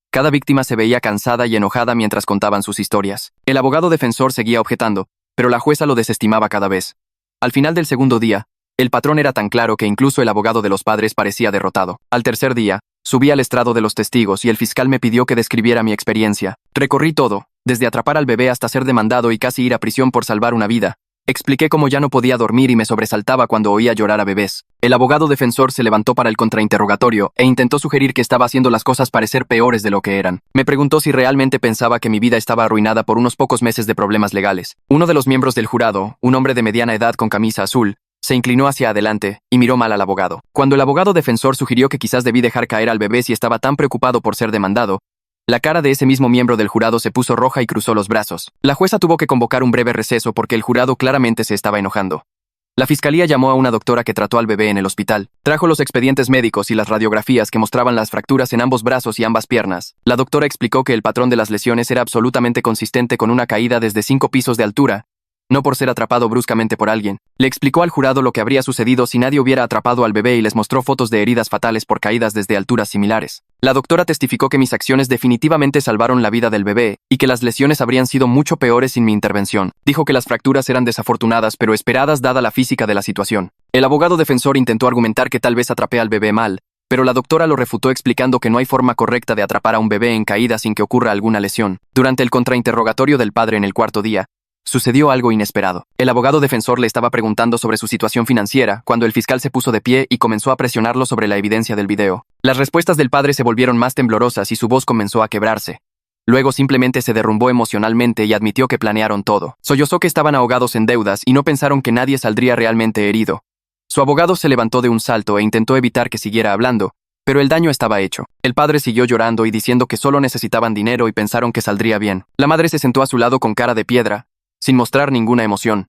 Cada víctima se veía cansada y enojada mientras contaban sus historias. El abogado defensor seguía objetando, pero la jueza lo desestimaba cada vez. Al final del segundo día, el patrón era tan claro que incluso el abogado de los padres parecía derrotado. Al tercer día, subí al estrado de los testigos y el fiscal me pidió que describiera mi experiencia. Recorrí todo, desde atrapar al bebé hasta ser demandado y casi ir a prisión por salvar una vida. Expliqué cómo ya no podía dormir y me sobresaltaba cuando oía llorar a bebés. El abogado defensor se levantó para el contrainterrogatorio e intentó sugerir que estaba haciendo las cosas parecer peores de lo que eran. Me preguntó si realmente pensaba que mi vida estaba arruinada por unos pocos meses de problemas legales. Uno de los miembros del jurado, un hombre de mediana edad con camisa azul, se inclinó hacia adelante y miró mal al abogado. Cuando el abogado defensor sugirió que quizás debí dejar caer al bebé si estaba tan preocupado por ser demandado, la cara de ese mismo miembro del jurado se puso roja y cruzó los brazos. La jueza tuvo que convocar un breve receso porque el jurado claramente se estaba enojando. La fiscalía llamó a una doctora que trató al bebé en el hospital. Trajo los expedientes médicos y las radiografías que mostraban las fracturas en ambos brazos y ambas piernas. La doctora explicó que el patrón de las lesiones era absolutamente consistente con una caída desde 5 pisos de altura, no por ser atrapado bruscamente por alguien. Le explicó al jurado lo que habría sucedido si nadie hubiera atrapado al bebé y les mostró fotos de heridas fatales por caídas desde alturas similares. La doctora testificó que mis acciones definitivamente salvaron la vida del bebé y que las lesiones habrían sido mucho peores sin mi intervención. Dijo que las fracturas eran desafortunadas pero esperadas dada la física de la situación. El abogado defensor intentó argumentar que tal vez atrapé al bebé mal, pero la doctora lo refutó explicando que no hay forma correcta de atrapar a un bebé en caída sin que ocurra alguna lesión. Durante el contrainterrogatorio del padre en el cuarto día, sucedió algo inesperado. El abogado defensor le estaba preguntando sobre su situación financiera cuando el fiscal se puso de pie y comenzó a presionarlo sobre la evidencia del video. Las respuestas del padre se volvieron más temblorosas y su voz comenzó a quebrarse. Luego simplemente se derrumbó emocionalmente y admitió que planearon todo. Sollozó que estaban ahogados en deudas y no pensaron que nadie saldría realmente herido. Su abogado se levantó de un salto e intentó evitar que siguiera hablando, pero el daño estaba hecho. El padre siguió llorando y diciendo que solo necesitaban dinero y pensaron que saldría bien. La madre se sentó a su lado con cara de piedra, sin mostrar ninguna emoción.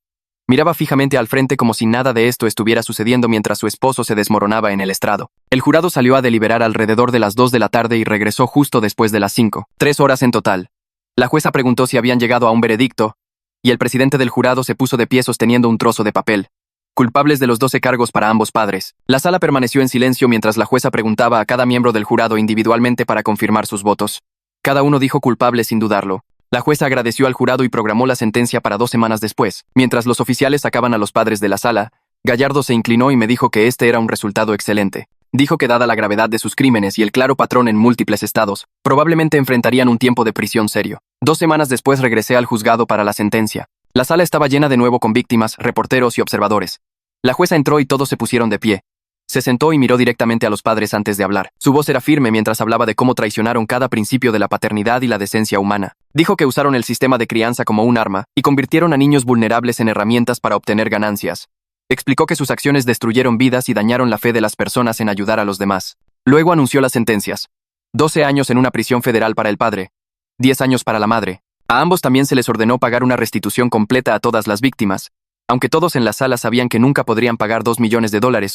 Miraba fijamente al frente como si nada de esto estuviera sucediendo mientras su esposo se desmoronaba en el estrado. El jurado salió a deliberar alrededor de las 2 de la tarde y regresó justo después de las 5. 3 horas en total. La jueza preguntó si habían llegado a un veredicto, y el presidente del jurado se puso de pie sosteniendo un trozo de papel. Culpables de los 12 cargos para ambos padres. La sala permaneció en silencio mientras la jueza preguntaba a cada miembro del jurado individualmente para confirmar sus votos. Cada uno dijo culpable sin dudarlo. La jueza agradeció al jurado y programó la sentencia para 2 semanas después. Mientras los oficiales sacaban a los padres de la sala, Gallardo se inclinó y me dijo que este era un resultado excelente. Dijo que dada la gravedad de sus crímenes y el claro patrón en múltiples estados, probablemente enfrentarían un tiempo de prisión serio. 2 semanas después regresé al juzgado para la sentencia. La sala estaba llena de nuevo con víctimas, reporteros y observadores. La jueza entró y todos se pusieron de pie. Se sentó y miró directamente a los padres antes de hablar. Su voz era firme mientras hablaba de cómo traicionaron cada principio de la paternidad y la decencia humana. Dijo que usaron el sistema de crianza como un arma y convirtieron a niños vulnerables en herramientas para obtener ganancias. Explicó que sus acciones destruyeron vidas y dañaron la fe de las personas en ayudar a los demás. Luego anunció las sentencias. 12 años en una prisión federal para el padre. 10 años para la madre. A ambos también se les ordenó pagar una restitución completa a todas las víctimas. Aunque todos en la sala sabían que nunca podrían pagar $2 millones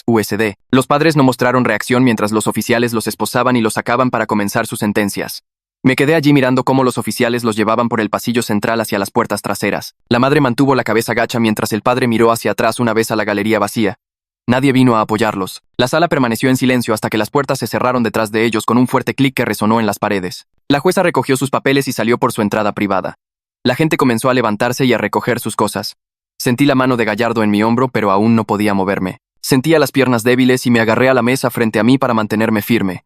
USD, los padres no mostraron reacción mientras los oficiales los esposaban y los sacaban para comenzar sus sentencias. Me quedé allí mirando cómo los oficiales los llevaban por el pasillo central hacia las puertas traseras. La madre mantuvo la cabeza gacha mientras el padre miró hacia atrás una vez a la galería vacía. Nadie vino a apoyarlos. La sala permaneció en silencio hasta que las puertas se cerraron detrás de ellos con un fuerte clic que resonó en las paredes. La jueza recogió sus papeles y salió por su entrada privada. La gente comenzó a levantarse y a recoger sus cosas. Sentí la mano de Gallardo en mi hombro, pero aún no podía moverme. Sentía las piernas débiles y me agarré a la mesa frente a mí para mantenerme firme.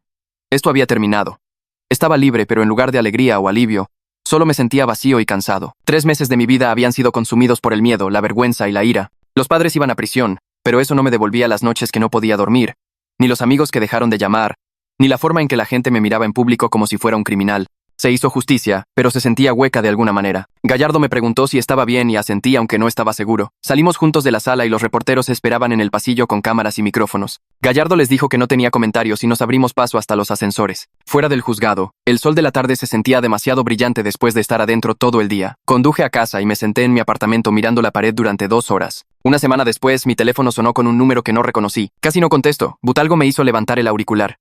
Esto había terminado. Estaba libre, pero en lugar de alegría o alivio, solo me sentía vacío y cansado. 3 meses de mi vida habían sido consumidos por el miedo, la vergüenza y la ira. Los padres iban a prisión, pero eso no me devolvía las noches que no podía dormir, ni los amigos que dejaron de llamar, ni la forma en que la gente me miraba en público como si fuera un criminal. Se hizo justicia, pero se sentía hueca de alguna manera. Gallardo me preguntó si estaba bien y asentí aunque no estaba seguro. Salimos juntos de la sala y los reporteros esperaban en el pasillo con cámaras y micrófonos. Gallardo les dijo que no tenía comentarios y nos abrimos paso hasta los ascensores. Fuera del juzgado, el sol de la tarde se sentía demasiado brillante después de estar adentro todo el día. Conduje a casa y me senté en mi apartamento mirando la pared durante 2 horas. Una semana después, mi teléfono sonó con un número que no reconocí. Casi no contesto, but algo me hizo levantar el auricular.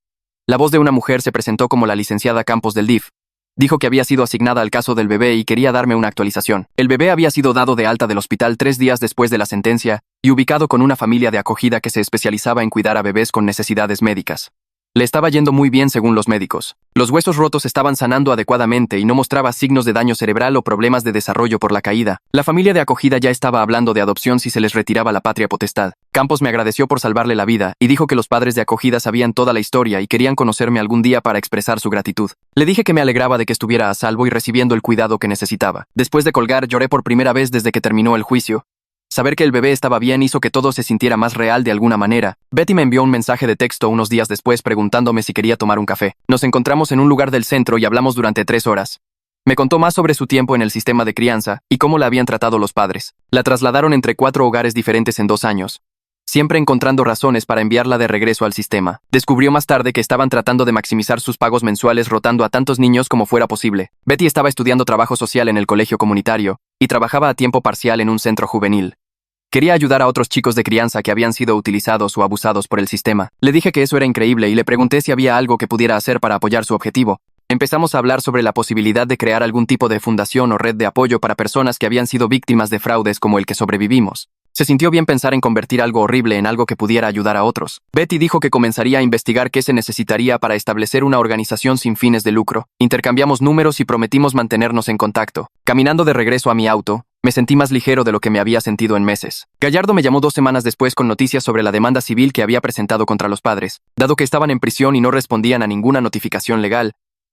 La voz de una mujer se presentó como la licenciada Campos del DIF. Dijo que había sido asignada al caso del bebé y quería darme una actualización. El bebé había sido dado de alta del hospital 3 días después de la sentencia y ubicado con una familia de acogida que se especializaba en cuidar a bebés con necesidades médicas. Le estaba yendo muy bien según los médicos. Los huesos rotos estaban sanando adecuadamente y no mostraba signos de daño cerebral o problemas de desarrollo por la caída. La familia de acogida ya estaba hablando de adopción si se les retiraba la patria potestad. Campos me agradeció por salvarle la vida y dijo que los padres de acogida sabían toda la historia y querían conocerme algún día para expresar su gratitud. Le dije que me alegraba de que estuviera a salvo y recibiendo el cuidado que necesitaba. Después de colgar, lloré por primera vez desde que terminó el juicio. Saber que el bebé estaba bien hizo que todo se sintiera más real de alguna manera. Betty me envió un mensaje de texto unos días después preguntándome si quería tomar un café. Nos encontramos en un lugar del centro y hablamos durante 3 horas. Me contó más sobre su tiempo en el sistema de crianza y cómo la habían tratado los padres. La trasladaron entre 4 hogares diferentes en 2 años, siempre encontrando razones para enviarla de regreso al sistema. Descubrió más tarde que estaban tratando de maximizar sus pagos mensuales rotando a tantos niños como fuera posible. Betty estaba estudiando trabajo social en el colegio comunitario y trabajaba a tiempo parcial en un centro juvenil. Quería ayudar a otros chicos de crianza que habían sido utilizados o abusados por el sistema. Le dije que eso era increíble y le pregunté si había algo que pudiera hacer para apoyar su objetivo. Empezamos a hablar sobre la posibilidad de crear algún tipo de fundación o red de apoyo para personas que habían sido víctimas de fraudes como el que sobrevivimos. Se sintió bien pensar en convertir algo horrible en algo que pudiera ayudar a otros. Betty dijo que comenzaría a investigar qué se necesitaría para establecer una organización sin fines de lucro. Intercambiamos números y prometimos mantenernos en contacto. Caminando de regreso a mi auto, me sentí más ligero de lo que me había sentido en meses. Gallardo me llamó 2 semanas después con noticias sobre la demanda civil que había presentado contra los padres. Dado que estaban en prisión y no respondían a ninguna notificación legal,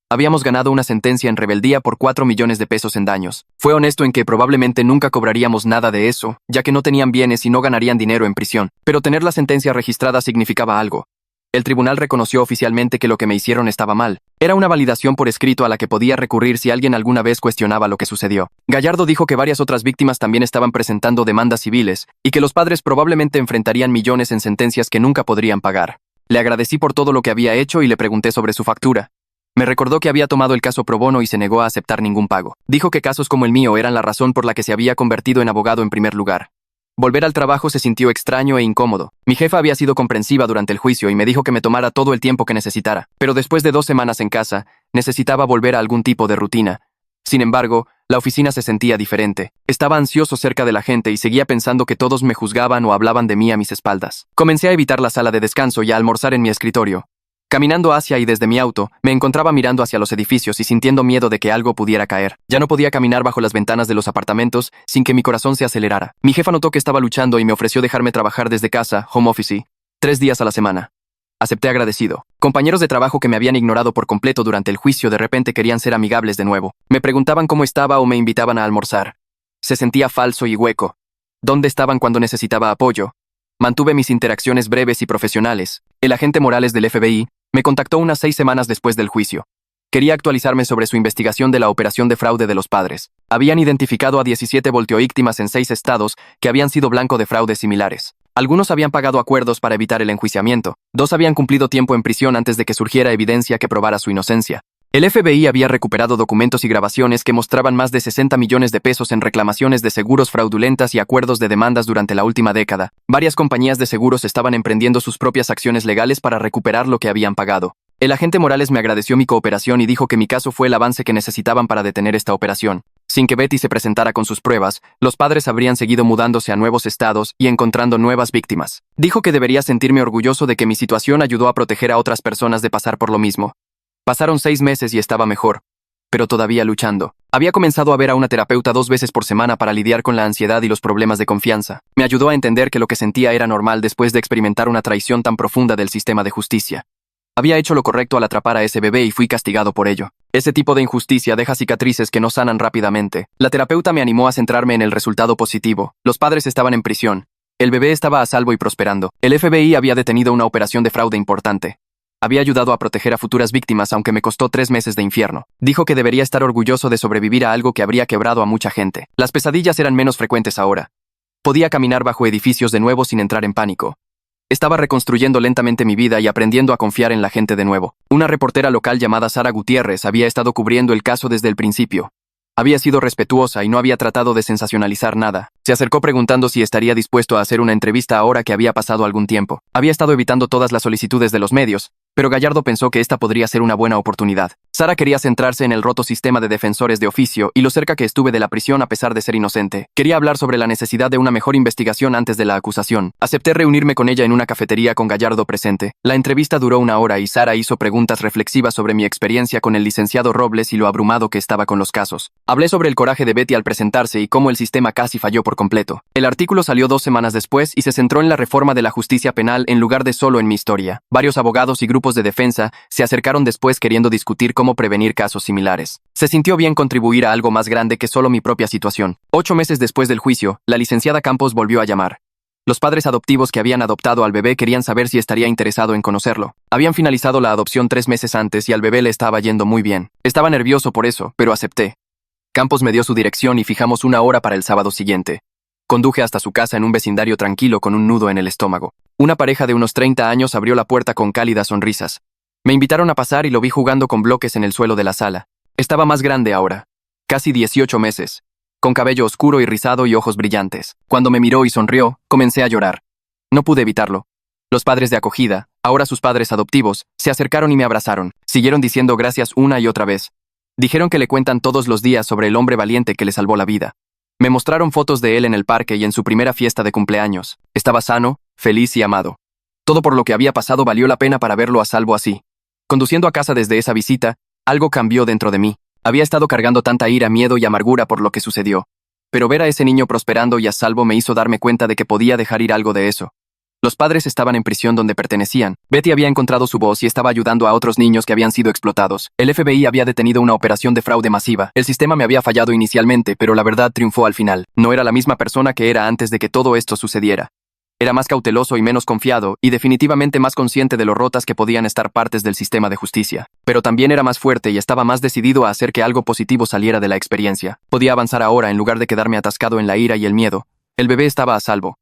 habíamos ganado una sentencia en rebeldía por 4 millones de pesos en daños. Fue honesto en que probablemente nunca cobraríamos nada de eso, ya que no tenían bienes y no ganarían dinero en prisión. Pero tener la sentencia registrada significaba algo. El tribunal reconoció oficialmente que lo que me hicieron estaba mal. Era una validación por escrito a la que podía recurrir si alguien alguna vez cuestionaba lo que sucedió. Gallardo dijo que varias otras víctimas también estaban presentando demandas civiles y que los padres probablemente enfrentarían millones en sentencias que nunca podrían pagar. Le agradecí por todo lo que había hecho y le pregunté sobre su factura. Me recordó que había tomado el caso pro bono y se negó a aceptar ningún pago. Dijo que casos como el mío eran la razón por la que se había convertido en abogado en primer lugar. Volver al trabajo se sintió extraño e incómodo. Mi jefa había sido comprensiva durante el juicio y me dijo que me tomara todo el tiempo que necesitara. Pero después de 2 semanas en casa, necesitaba volver a algún tipo de rutina. Sin embargo, la oficina se sentía diferente. Estaba ansioso cerca de la gente y seguía pensando que todos me juzgaban o hablaban de mí a mis espaldas. Comencé a evitar la sala de descanso y a almorzar en mi escritorio. Caminando hacia y desde mi auto, me encontraba mirando hacia los edificios y sintiendo miedo de que algo pudiera caer. Ya no podía caminar bajo las ventanas de los apartamentos sin que mi corazón se acelerara. Mi jefa notó que estaba luchando y me ofreció dejarme trabajar desde casa, home office, 3 días a la semana. Acepté agradecido. Compañeros de trabajo que me habían ignorado por completo durante el juicio de repente querían ser amigables de nuevo. Me preguntaban cómo estaba o me invitaban a almorzar. Se sentía falso y hueco. ¿Dónde estaban cuando necesitaba apoyo? Mantuve mis interacciones breves y profesionales. El agente Morales del FBI me contactó unas 6 semanas después del juicio. Quería actualizarme sobre su investigación de la operación de fraude de los padres. Habían identificado a 17 volteovíctimas en 6 estados que habían sido blanco de fraudes similares. Algunos habían pagado acuerdos para evitar el enjuiciamiento. 2 habían cumplido tiempo en prisión antes de que surgiera evidencia que probara su inocencia. El FBI había recuperado documentos y grabaciones que mostraban más de 60 millones de pesos en reclamaciones de seguros fraudulentas y acuerdos de demandas durante la última década. Varias compañías de seguros estaban emprendiendo sus propias acciones legales para recuperar lo que habían pagado. El agente Morales me agradeció mi cooperación y dijo que mi caso fue el avance que necesitaban para detener esta operación. Sin que Betty se presentara con sus pruebas, los padres habrían seguido mudándose a nuevos estados y encontrando nuevas víctimas. Dijo que debería sentirme orgulloso de que mi situación ayudó a proteger a otras personas de pasar por lo mismo. Pasaron 6 meses y estaba mejor, pero todavía luchando. Había comenzado a ver a una terapeuta 2 veces por semana para lidiar con la ansiedad y los problemas de confianza. Me ayudó a entender que lo que sentía era normal después de experimentar una traición tan profunda del sistema de justicia. Había hecho lo correcto al atrapar a ese bebé y fui castigado por ello. Ese tipo de injusticia deja cicatrices que no sanan rápidamente. La terapeuta me animó a centrarme en el resultado positivo. Los padres estaban en prisión. El bebé estaba a salvo y prosperando. El FBI había detenido una operación de fraude importante. Había ayudado a proteger a futuras víctimas aunque me costó 3 meses de infierno. Dijo que debería estar orgulloso de sobrevivir a algo que habría quebrado a mucha gente. Las pesadillas eran menos frecuentes ahora. Podía caminar bajo edificios de nuevo sin entrar en pánico. Estaba reconstruyendo lentamente mi vida y aprendiendo a confiar en la gente de nuevo. Una reportera local llamada Sara Gutiérrez había estado cubriendo el caso desde el principio. Había sido respetuosa y no había tratado de sensacionalizar nada. Se acercó preguntando si estaría dispuesto a hacer una entrevista ahora que había pasado algún tiempo. Había estado evitando todas las solicitudes de los medios, pero Gallardo pensó que esta podría ser una buena oportunidad. Sara quería centrarse en el roto sistema de defensores de oficio y lo cerca que estuve de la prisión a pesar de ser inocente. Quería hablar sobre la necesidad de una mejor investigación antes de la acusación. Acepté reunirme con ella en una cafetería con Gallardo presente. La entrevista duró 1 hora y Sara hizo preguntas reflexivas sobre mi experiencia con el licenciado Robles y lo abrumado que estaba con los casos. Hablé sobre el coraje de Betty al presentarse y cómo el sistema casi falló por completo. El artículo salió 2 semanas después y se centró en la reforma de la justicia penal en lugar de solo en mi historia. Varios abogados y grupos de defensa se acercaron después queriendo discutir cómo prevenir casos similares. Se sintió bien contribuir a algo más grande que solo mi propia situación. 8 meses después del juicio, la licenciada Campos volvió a llamar. Los padres adoptivos que habían adoptado al bebé querían saber si estaría interesado en conocerlo. Habían finalizado la adopción 3 meses antes y al bebé le estaba yendo muy bien. Estaba nervioso por eso, pero acepté. Campos me dio su dirección y fijamos 1 hora para el sábado siguiente. Conduje hasta su casa en un vecindario tranquilo con un nudo en el estómago. Una pareja de unos 30 años abrió la puerta con cálidas sonrisas. Me invitaron a pasar y lo vi jugando con bloques en el suelo de la sala. Estaba más grande ahora. Casi 18 meses. Con cabello oscuro y rizado y ojos brillantes. Cuando me miró y sonrió, comencé a llorar. No pude evitarlo. Los padres de acogida, ahora sus padres adoptivos, se acercaron y me abrazaron. Siguieron diciendo gracias una y otra vez. Dijeron que le cuentan todos los días sobre el hombre valiente que le salvó la vida. Me mostraron fotos de él en el parque y en su primera fiesta de cumpleaños. Estaba sano, feliz y amado. Todo por lo que había pasado valió la pena para verlo a salvo así. Conduciendo a casa desde esa visita, algo cambió dentro de mí. Había estado cargando tanta ira, miedo y amargura por lo que sucedió. Pero ver a ese niño prosperando y a salvo me hizo darme cuenta de que podía dejar ir algo de eso. Los padres estaban en prisión donde pertenecían. Betty había encontrado su voz y estaba ayudando a otros niños que habían sido explotados. El FBI había detenido una operación de fraude masiva. El sistema me había fallado inicialmente, pero la verdad triunfó al final. No era la misma persona que era antes de que todo esto sucediera. Era más cauteloso y menos confiado, y definitivamente más consciente de lo rotas que podían estar partes del sistema de justicia. Pero también era más fuerte y estaba más decidido a hacer que algo positivo saliera de la experiencia. Podía avanzar ahora en lugar de quedarme atascado en la ira y el miedo. El bebé estaba a salvo.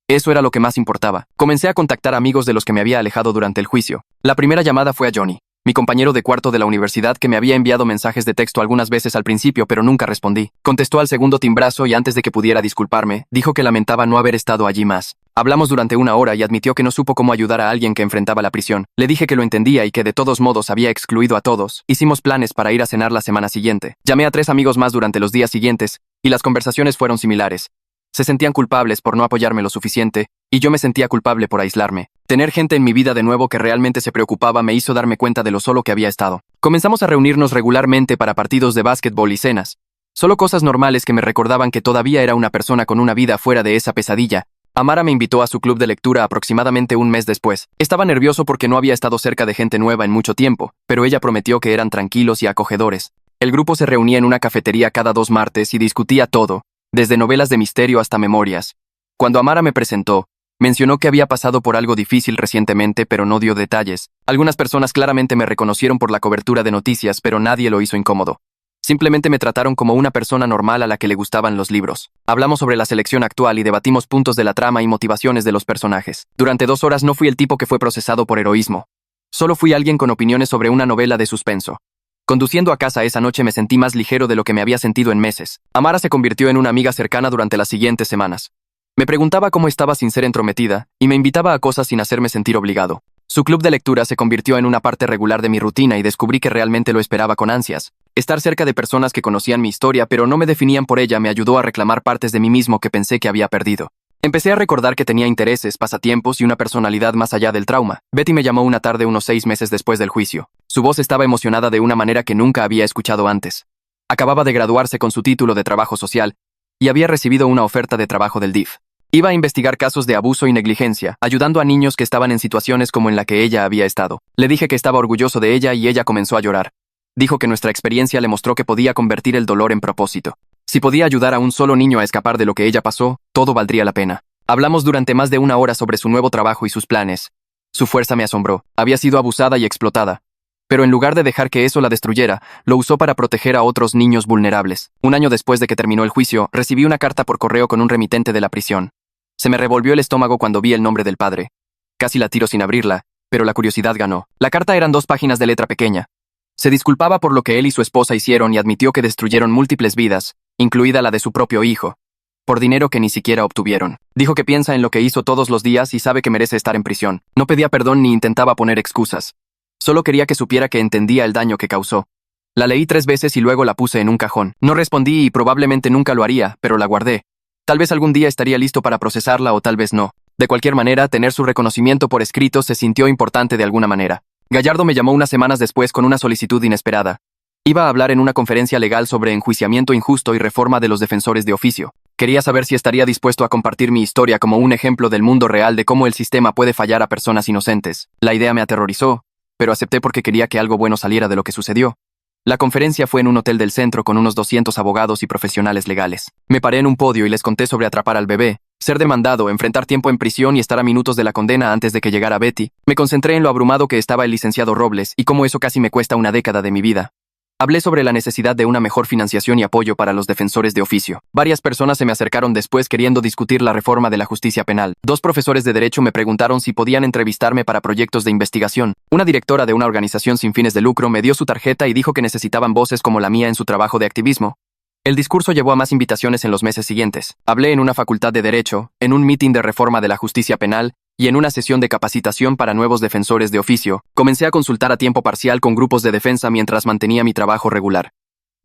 Eso era lo que más importaba. Comencé a contactar amigos de los que me había alejado durante el juicio. La primera llamada fue a Johnny, mi compañero de cuarto de la universidad que me había enviado mensajes de texto algunas veces al principio, pero nunca respondí. Contestó al segundo timbrazo y antes de que pudiera disculparme, dijo que lamentaba no haber estado allí más. Hablamos durante 1 hora y admitió que no supo cómo ayudar a alguien que enfrentaba la prisión. Le dije que lo entendía y que de todos modos había excluido a todos. Hicimos planes para ir a cenar la semana siguiente. Llamé a 3 amigos más durante los días siguientes, y las conversaciones fueron similares. Se sentían culpables por no apoyarme lo suficiente, y yo me sentía culpable por aislarme. Tener gente en mi vida de nuevo que realmente se preocupaba me hizo darme cuenta de lo solo que había estado. Comenzamos a reunirnos regularmente para partidos de básquetbol y cenas. Solo cosas normales que me recordaban que todavía era una persona con una vida fuera de esa pesadilla. Amara me invitó a su club de lectura aproximadamente un mes después. Estaba nervioso porque no había estado cerca de gente nueva en mucho tiempo, pero ella prometió que eran tranquilos y acogedores. El grupo se reunía en una cafetería cada 2 martes y discutía todo, desde novelas de misterio hasta memorias. Cuando Amara me presentó, mencionó que había pasado por algo difícil recientemente, pero no dio detalles. Algunas personas claramente me reconocieron por la cobertura de noticias, pero nadie lo hizo incómodo. Simplemente me trataron como una persona normal a la que le gustaban los libros. Hablamos sobre la selección actual y debatimos puntos de la trama y motivaciones de los personajes. Durante 2 horas no fui el tipo que fue procesado por heroísmo. Solo fui alguien con opiniones sobre una novela de suspenso. Conduciendo a casa esa noche me sentí más ligero de lo que me había sentido en meses. Amara se convirtió en una amiga cercana durante las siguientes semanas. Me preguntaba cómo estaba sin ser entrometida, y me invitaba a cosas sin hacerme sentir obligado. Su club de lectura se convirtió en una parte regular de mi rutina y descubrí que realmente lo esperaba con ansias. Estar cerca de personas que conocían mi historia pero no me definían por ella me ayudó a reclamar partes de mí mismo que pensé que había perdido. Empecé a recordar que tenía intereses, pasatiempos y una personalidad más allá del trauma. Betty me llamó una tarde unos 6 meses después del juicio. Su voz estaba emocionada de una manera que nunca había escuchado antes. Acababa de graduarse con su título de trabajo social y había recibido una oferta de trabajo del DIF. Iba a investigar casos de abuso y negligencia, ayudando a niños que estaban en situaciones como en la que ella había estado. Le dije que estaba orgulloso de ella y ella comenzó a llorar. Dijo que nuestra experiencia le mostró que podía convertir el dolor en propósito. Si podía ayudar a un solo niño a escapar de lo que ella pasó, todo valdría la pena. Hablamos durante más de 1 hora sobre su nuevo trabajo y sus planes. Su fuerza me asombró. Había sido abusada y explotada. Pero en lugar de dejar que eso la destruyera, lo usó para proteger a otros niños vulnerables. 1 año después de que terminó el juicio, recibí una carta por correo con un remitente de la prisión. Se me revolvió el estómago cuando vi el nombre del padre. Casi la tiro sin abrirla, pero la curiosidad ganó. La carta eran 2 páginas de letra pequeña. Se disculpaba por lo que él y su esposa hicieron y admitió que destruyeron múltiples vidas, incluida la de su propio hijo, por dinero que ni siquiera obtuvieron. Dijo que piensa en lo que hizo todos los días y sabe que merece estar en prisión. No pedía perdón ni intentaba poner excusas. Solo quería que supiera que entendía el daño que causó. La leí 3 veces y luego la puse en un cajón. No respondí y probablemente nunca lo haría, pero la guardé. Tal vez algún día estaría listo para procesarla o tal vez no. De cualquier manera, tener su reconocimiento por escrito se sintió importante de alguna manera. Gallardo me llamó unas semanas después con una solicitud inesperada. Iba a hablar en una conferencia legal sobre enjuiciamiento injusto y reforma de los defensores de oficio. Quería saber si estaría dispuesto a compartir mi historia como un ejemplo del mundo real de cómo el sistema puede fallar a personas inocentes. La idea me aterrorizó, pero acepté porque quería que algo bueno saliera de lo que sucedió. La conferencia fue en un hotel del centro con unos 200 abogados y profesionales legales. Me paré en un podio y les conté sobre atrapar al bebé, ser demandado, enfrentar tiempo en prisión y estar a minutos de la condena antes de que llegara Betty. Me concentré en lo abrumado que estaba el licenciado Robles y cómo eso casi me cuesta una década de mi vida. Hablé sobre la necesidad de una mejor financiación y apoyo para los defensores de oficio. Varias personas se me acercaron después queriendo discutir la reforma de la justicia penal. 2 profesores de derecho me preguntaron si podían entrevistarme para proyectos de investigación. Una directora de una organización sin fines de lucro me dio su tarjeta y dijo que necesitaban voces como la mía en su trabajo de activismo. El discurso llevó a más invitaciones en los meses siguientes. Hablé en una facultad de derecho, en un meeting de reforma de la justicia penal, y en una sesión de capacitación para nuevos defensores de oficio. Comencé a consultar a tiempo parcial con grupos de defensa mientras mantenía mi trabajo regular.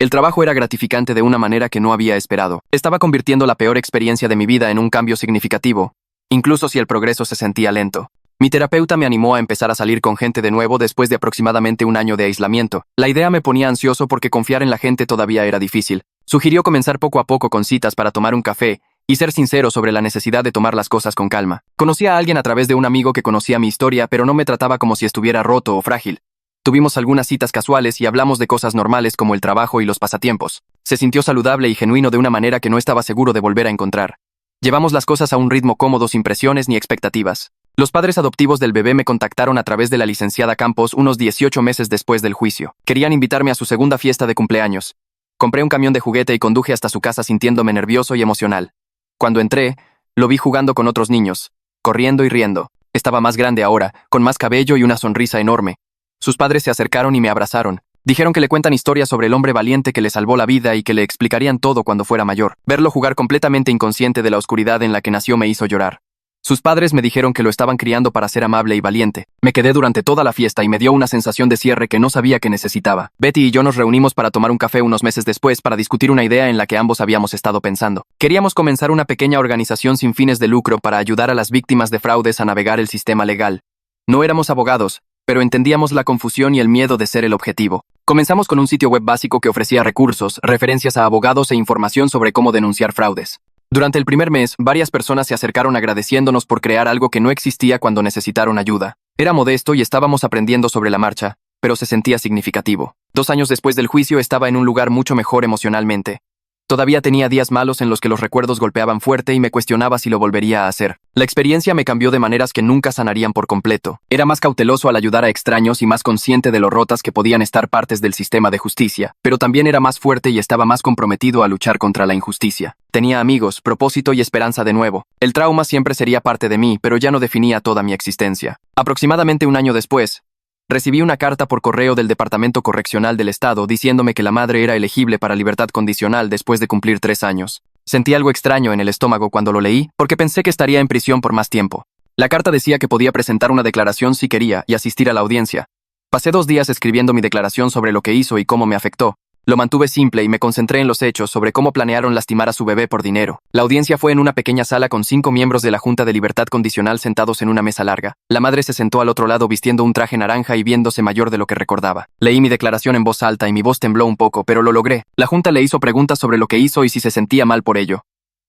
El trabajo era gratificante de una manera que no había esperado. Estaba convirtiendo la peor experiencia de mi vida en un cambio significativo, incluso si el progreso se sentía lento. Mi terapeuta me animó a empezar a salir con gente de nuevo después de aproximadamente 1 año de aislamiento. La idea me ponía ansioso porque confiar en la gente todavía era difícil. Sugirió comenzar poco a poco con citas para tomar un café y ser sincero sobre la necesidad de tomar las cosas con calma. Conocí a alguien a través de un amigo que conocía mi historia, pero no me trataba como si estuviera roto o frágil. Tuvimos algunas citas casuales y hablamos de cosas normales como el trabajo y los pasatiempos. Se sintió saludable y genuino de una manera que no estaba seguro de volver a encontrar. Llevamos las cosas a un ritmo cómodo sin presiones ni expectativas. Los padres adoptivos del bebé me contactaron a través de la licenciada Campos unos 18 meses después del juicio. Querían invitarme a su segunda fiesta de cumpleaños. Compré un camión de juguete y conduje hasta su casa sintiéndome nervioso y emocional. Cuando entré, lo vi jugando con otros niños, corriendo y riendo. Estaba más grande ahora, con más cabello y una sonrisa enorme. Sus padres se acercaron y me abrazaron. Dijeron que le cuentan historias sobre el hombre valiente que le salvó la vida y que le explicarían todo cuando fuera mayor. Verlo jugar completamente inconsciente de la oscuridad en la que nació me hizo llorar. Sus padres me dijeron que lo estaban criando para ser amable y valiente. Me quedé durante toda la fiesta y me dio una sensación de cierre que no sabía que necesitaba. Betty y yo nos reunimos para tomar un café unos meses después para discutir una idea en la que ambos habíamos estado pensando. Queríamos comenzar una pequeña organización sin fines de lucro para ayudar a las víctimas de fraudes a navegar el sistema legal. No éramos abogados, pero entendíamos la confusión y el miedo de ser el objetivo. Comenzamos con un sitio web básico que ofrecía recursos, referencias a abogados e información sobre cómo denunciar fraudes. Durante el primer mes, varias personas se acercaron agradeciéndonos por crear algo que no existía cuando necesitaron ayuda. Era modesto y estábamos aprendiendo sobre la marcha, pero se sentía significativo. 2 años después del juicio estaba en un lugar mucho mejor emocionalmente. Todavía tenía días malos en los que los recuerdos golpeaban fuerte y me cuestionaba si lo volvería a hacer. La experiencia me cambió de maneras que nunca sanarían por completo. Era más cauteloso al ayudar a extraños y más consciente de lo rotas que podían estar partes del sistema de justicia, pero también era más fuerte y estaba más comprometido a luchar contra la injusticia. Tenía amigos, propósito y esperanza de nuevo. El trauma siempre sería parte de mí, pero ya no definía toda mi existencia. Aproximadamente un año después, recibí una carta por correo del Departamento Correccional del Estado diciéndome que la madre era elegible para libertad condicional después de cumplir 3 años. Sentí algo extraño en el estómago cuando lo leí, porque pensé que estaría en prisión por más tiempo. La carta decía que podía presentar una declaración si quería y asistir a la audiencia. Pasé 2 días escribiendo mi declaración sobre lo que hizo y cómo me afectó. Lo mantuve simple y me concentré en los hechos sobre cómo planearon lastimar a su bebé por dinero. La audiencia fue en una pequeña sala con 5 miembros de la Junta de Libertad Condicional sentados en una mesa larga. La madre se sentó al otro lado vistiendo un traje naranja y viéndose mayor de lo que recordaba. Leí mi declaración en voz alta y mi voz tembló un poco, pero lo logré. La Junta le hizo preguntas sobre lo que hizo y si se sentía mal por ello.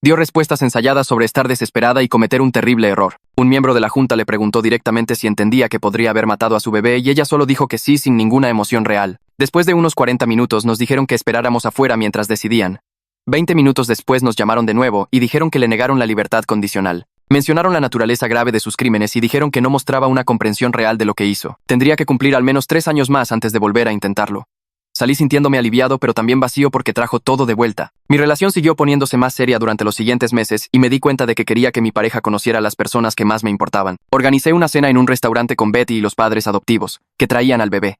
Dio respuestas ensayadas sobre estar desesperada y cometer un terrible error. Un miembro de la Junta le preguntó directamente si entendía que podría haber matado a su bebé y ella solo dijo que sí sin ninguna emoción real. Después de unos 40 minutos nos dijeron que esperáramos afuera mientras decidían. 20 minutos después nos llamaron de nuevo y dijeron que le negaron la libertad condicional. Mencionaron la naturaleza grave de sus crímenes y dijeron que no mostraba una comprensión real de lo que hizo. Tendría que cumplir al menos 3 años más antes de volver a intentarlo. Salí sintiéndome aliviado pero también vacío porque trajo todo de vuelta. Mi relación siguió poniéndose más seria durante los siguientes meses y me di cuenta de que quería que mi pareja conociera a las personas que más me importaban. Organicé una cena en un restaurante con Betty y los padres adoptivos, que traían al bebé.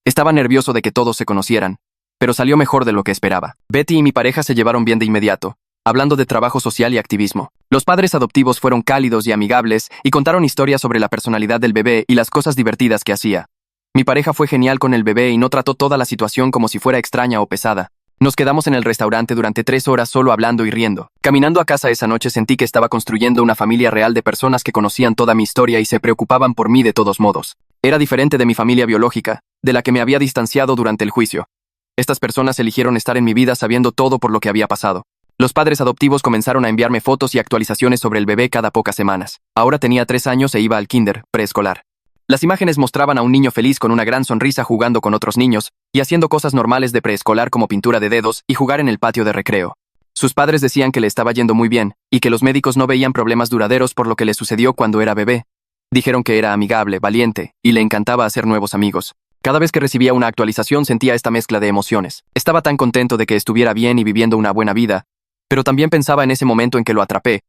Estaba nervioso de que todos se conocieran, pero salió mejor de lo que esperaba. Betty y mi pareja se llevaron bien de inmediato, hablando de trabajo social y activismo. Los padres adoptivos fueron cálidos y amigables y contaron historias sobre la personalidad del bebé y las cosas divertidas que hacía. Mi pareja fue genial con el bebé y no trató toda la situación como si fuera extraña o pesada. Nos quedamos en el restaurante durante 3 horas solo hablando y riendo. Caminando a casa esa noche sentí que estaba construyendo una familia real de personas que conocían toda mi historia y se preocupaban por mí de todos modos. Era diferente de mi familia biológica, de la que me había distanciado durante el juicio. Estas personas eligieron estar en mi vida sabiendo todo por lo que había pasado. Los padres adoptivos comenzaron a enviarme fotos y actualizaciones sobre el bebé cada pocas semanas. Ahora tenía 3 años e iba al kinder, preescolar. Las imágenes mostraban a un niño feliz con una gran sonrisa jugando con otros niños y haciendo cosas normales de preescolar como pintura de dedos y jugar en el patio de recreo. Sus padres decían que le estaba yendo muy bien y que los médicos no veían problemas duraderos por lo que le sucedió cuando era bebé. Dijeron que era amigable, valiente y le encantaba hacer nuevos amigos. Cada vez que recibía una actualización sentía esta mezcla de emociones. Estaba tan contento de que estuviera bien y viviendo una buena vida, pero también pensaba en ese momento en que lo atrapé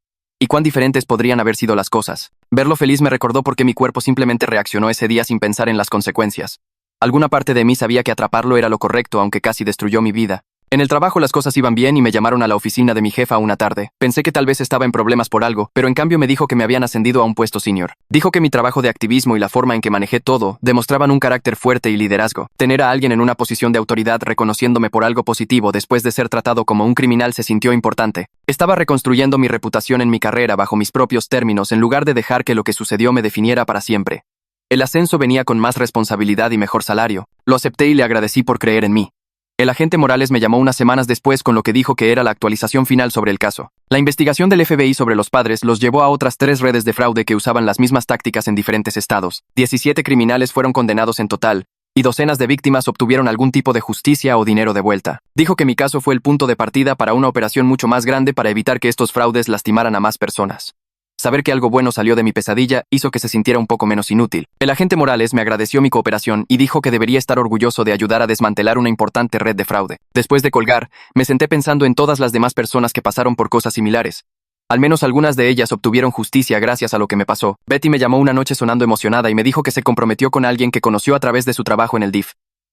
y cuán diferentes podrían haber sido las cosas. Verlo feliz me recordó por qué mi cuerpo simplemente reaccionó ese día sin pensar en las consecuencias. Alguna parte de mí sabía que atraparlo era lo correcto, aunque casi destruyó mi vida. En el trabajo las cosas iban bien y me llamaron a la oficina de mi jefa una tarde. Pensé que tal vez estaba en problemas por algo, pero en cambio me dijo que me habían ascendido a un puesto senior. Dijo que mi trabajo de activismo y la forma en que manejé todo demostraban un carácter fuerte y liderazgo. Tener a alguien en una posición de autoridad reconociéndome por algo positivo después de ser tratado como un criminal se sintió importante. Estaba reconstruyendo mi reputación en mi carrera bajo mis propios términos en lugar de dejar que lo que sucedió me definiera para siempre. El ascenso venía con más responsabilidad y mejor salario. Lo acepté y le agradecí por creer en mí. El agente Morales me llamó unas semanas después con lo que dijo que era la actualización final sobre el caso. La investigación del FBI sobre los padres los llevó a otras 3 redes de fraude que usaban las mismas tácticas en diferentes estados. 17 criminales fueron condenados en total, y docenas de víctimas obtuvieron algún tipo de justicia o dinero de vuelta. Dijo que mi caso fue el punto de partida para una operación mucho más grande para evitar que estos fraudes lastimaran a más personas. Saber que algo bueno salió de mi pesadilla hizo que se sintiera un poco menos inútil. El agente Morales me agradeció mi cooperación y dijo que debería estar orgulloso de ayudar a desmantelar una importante red de fraude. Después de colgar, me senté pensando en todas las demás personas que pasaron por cosas similares. Al menos algunas de ellas obtuvieron justicia gracias a lo que me pasó. Betty me llamó una noche sonando emocionada y me dijo que se comprometió con alguien que conoció a través de su trabajo en el DIF.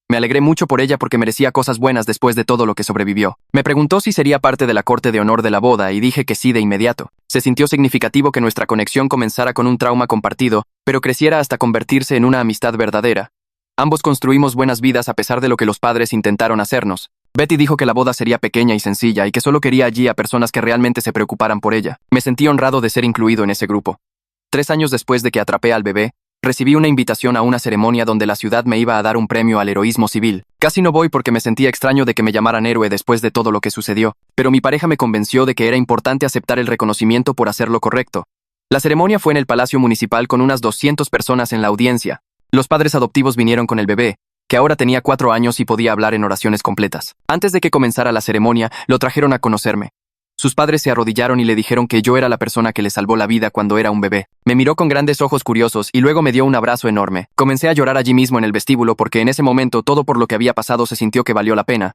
Me alegré mucho por ella porque merecía cosas buenas después de todo lo que sobrevivió. Me preguntó si sería parte de la corte de honor de la boda y dije que sí de inmediato. Se sintió significativo que nuestra conexión comenzara con un trauma compartido, pero creciera hasta convertirse en una amistad verdadera. Ambos construimos buenas vidas a pesar de lo que los padres intentaron hacernos. Betty dijo que la boda sería pequeña y sencilla y que solo quería allí a personas que realmente se preocuparan por ella. Me sentí honrado de ser incluido en ese grupo. 3 años después de que atrapé al bebé, recibí una invitación a una ceremonia donde la ciudad me iba a dar un premio al heroísmo civil. Casi no voy porque me sentía extraño de que me llamaran héroe después de todo lo que sucedió, pero mi pareja me convenció de que era importante aceptar el reconocimiento por hacer lo correcto. La ceremonia fue en el Palacio Municipal con unas 200 personas en la audiencia. Los padres adoptivos vinieron con el bebé, que ahora tenía 4 años y podía hablar en oraciones completas. Antes de que comenzara la ceremonia, lo trajeron a conocerme. Sus padres se arrodillaron y le dijeron que yo era la persona que le salvó la vida cuando era un bebé. Me miró con grandes ojos curiosos y luego me dio un abrazo enorme. Comencé a llorar allí mismo en el vestíbulo porque en ese momento todo por lo que había pasado se sintió que valió la pena.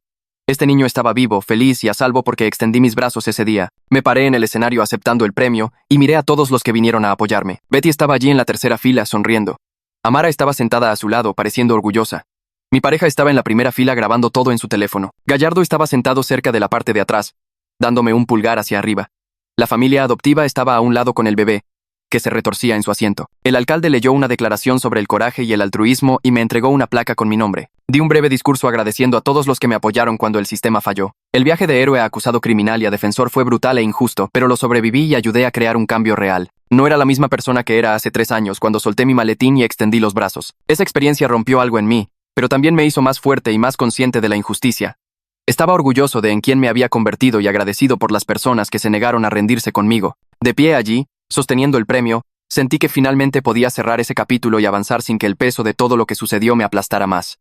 Este niño estaba vivo, feliz y a salvo porque extendí mis brazos ese día. Me paré en el escenario aceptando el premio y miré a todos los que vinieron a apoyarme. Betty estaba allí en la tercera fila, sonriendo. Amara estaba sentada a su lado, pareciendo orgullosa. Mi pareja estaba en la primera fila grabando todo en su teléfono. Gallardo estaba sentado cerca de la parte de atrás, dándome un pulgar hacia arriba. La familia adoptiva estaba a un lado con el bebé, que se retorcía en su asiento. El alcalde leyó una declaración sobre el coraje y el altruismo y me entregó una placa con mi nombre. Di un breve discurso agradeciendo a todos los que me apoyaron cuando el sistema falló. El viaje de héroe a acusado criminal y a defensor fue brutal e injusto, pero lo sobreviví y ayudé a crear un cambio real. No era la misma persona que era hace 3 años cuando solté mi maletín y extendí los brazos. Esa experiencia rompió algo en mí, pero también me hizo más fuerte y más consciente de la injusticia. Estaba orgulloso de en quién me había convertido y agradecido por las personas que se negaron a rendirse conmigo. De pie allí, sosteniendo el premio, sentí que finalmente podía cerrar ese capítulo y avanzar sin que el peso de todo lo que sucedió me aplastara más.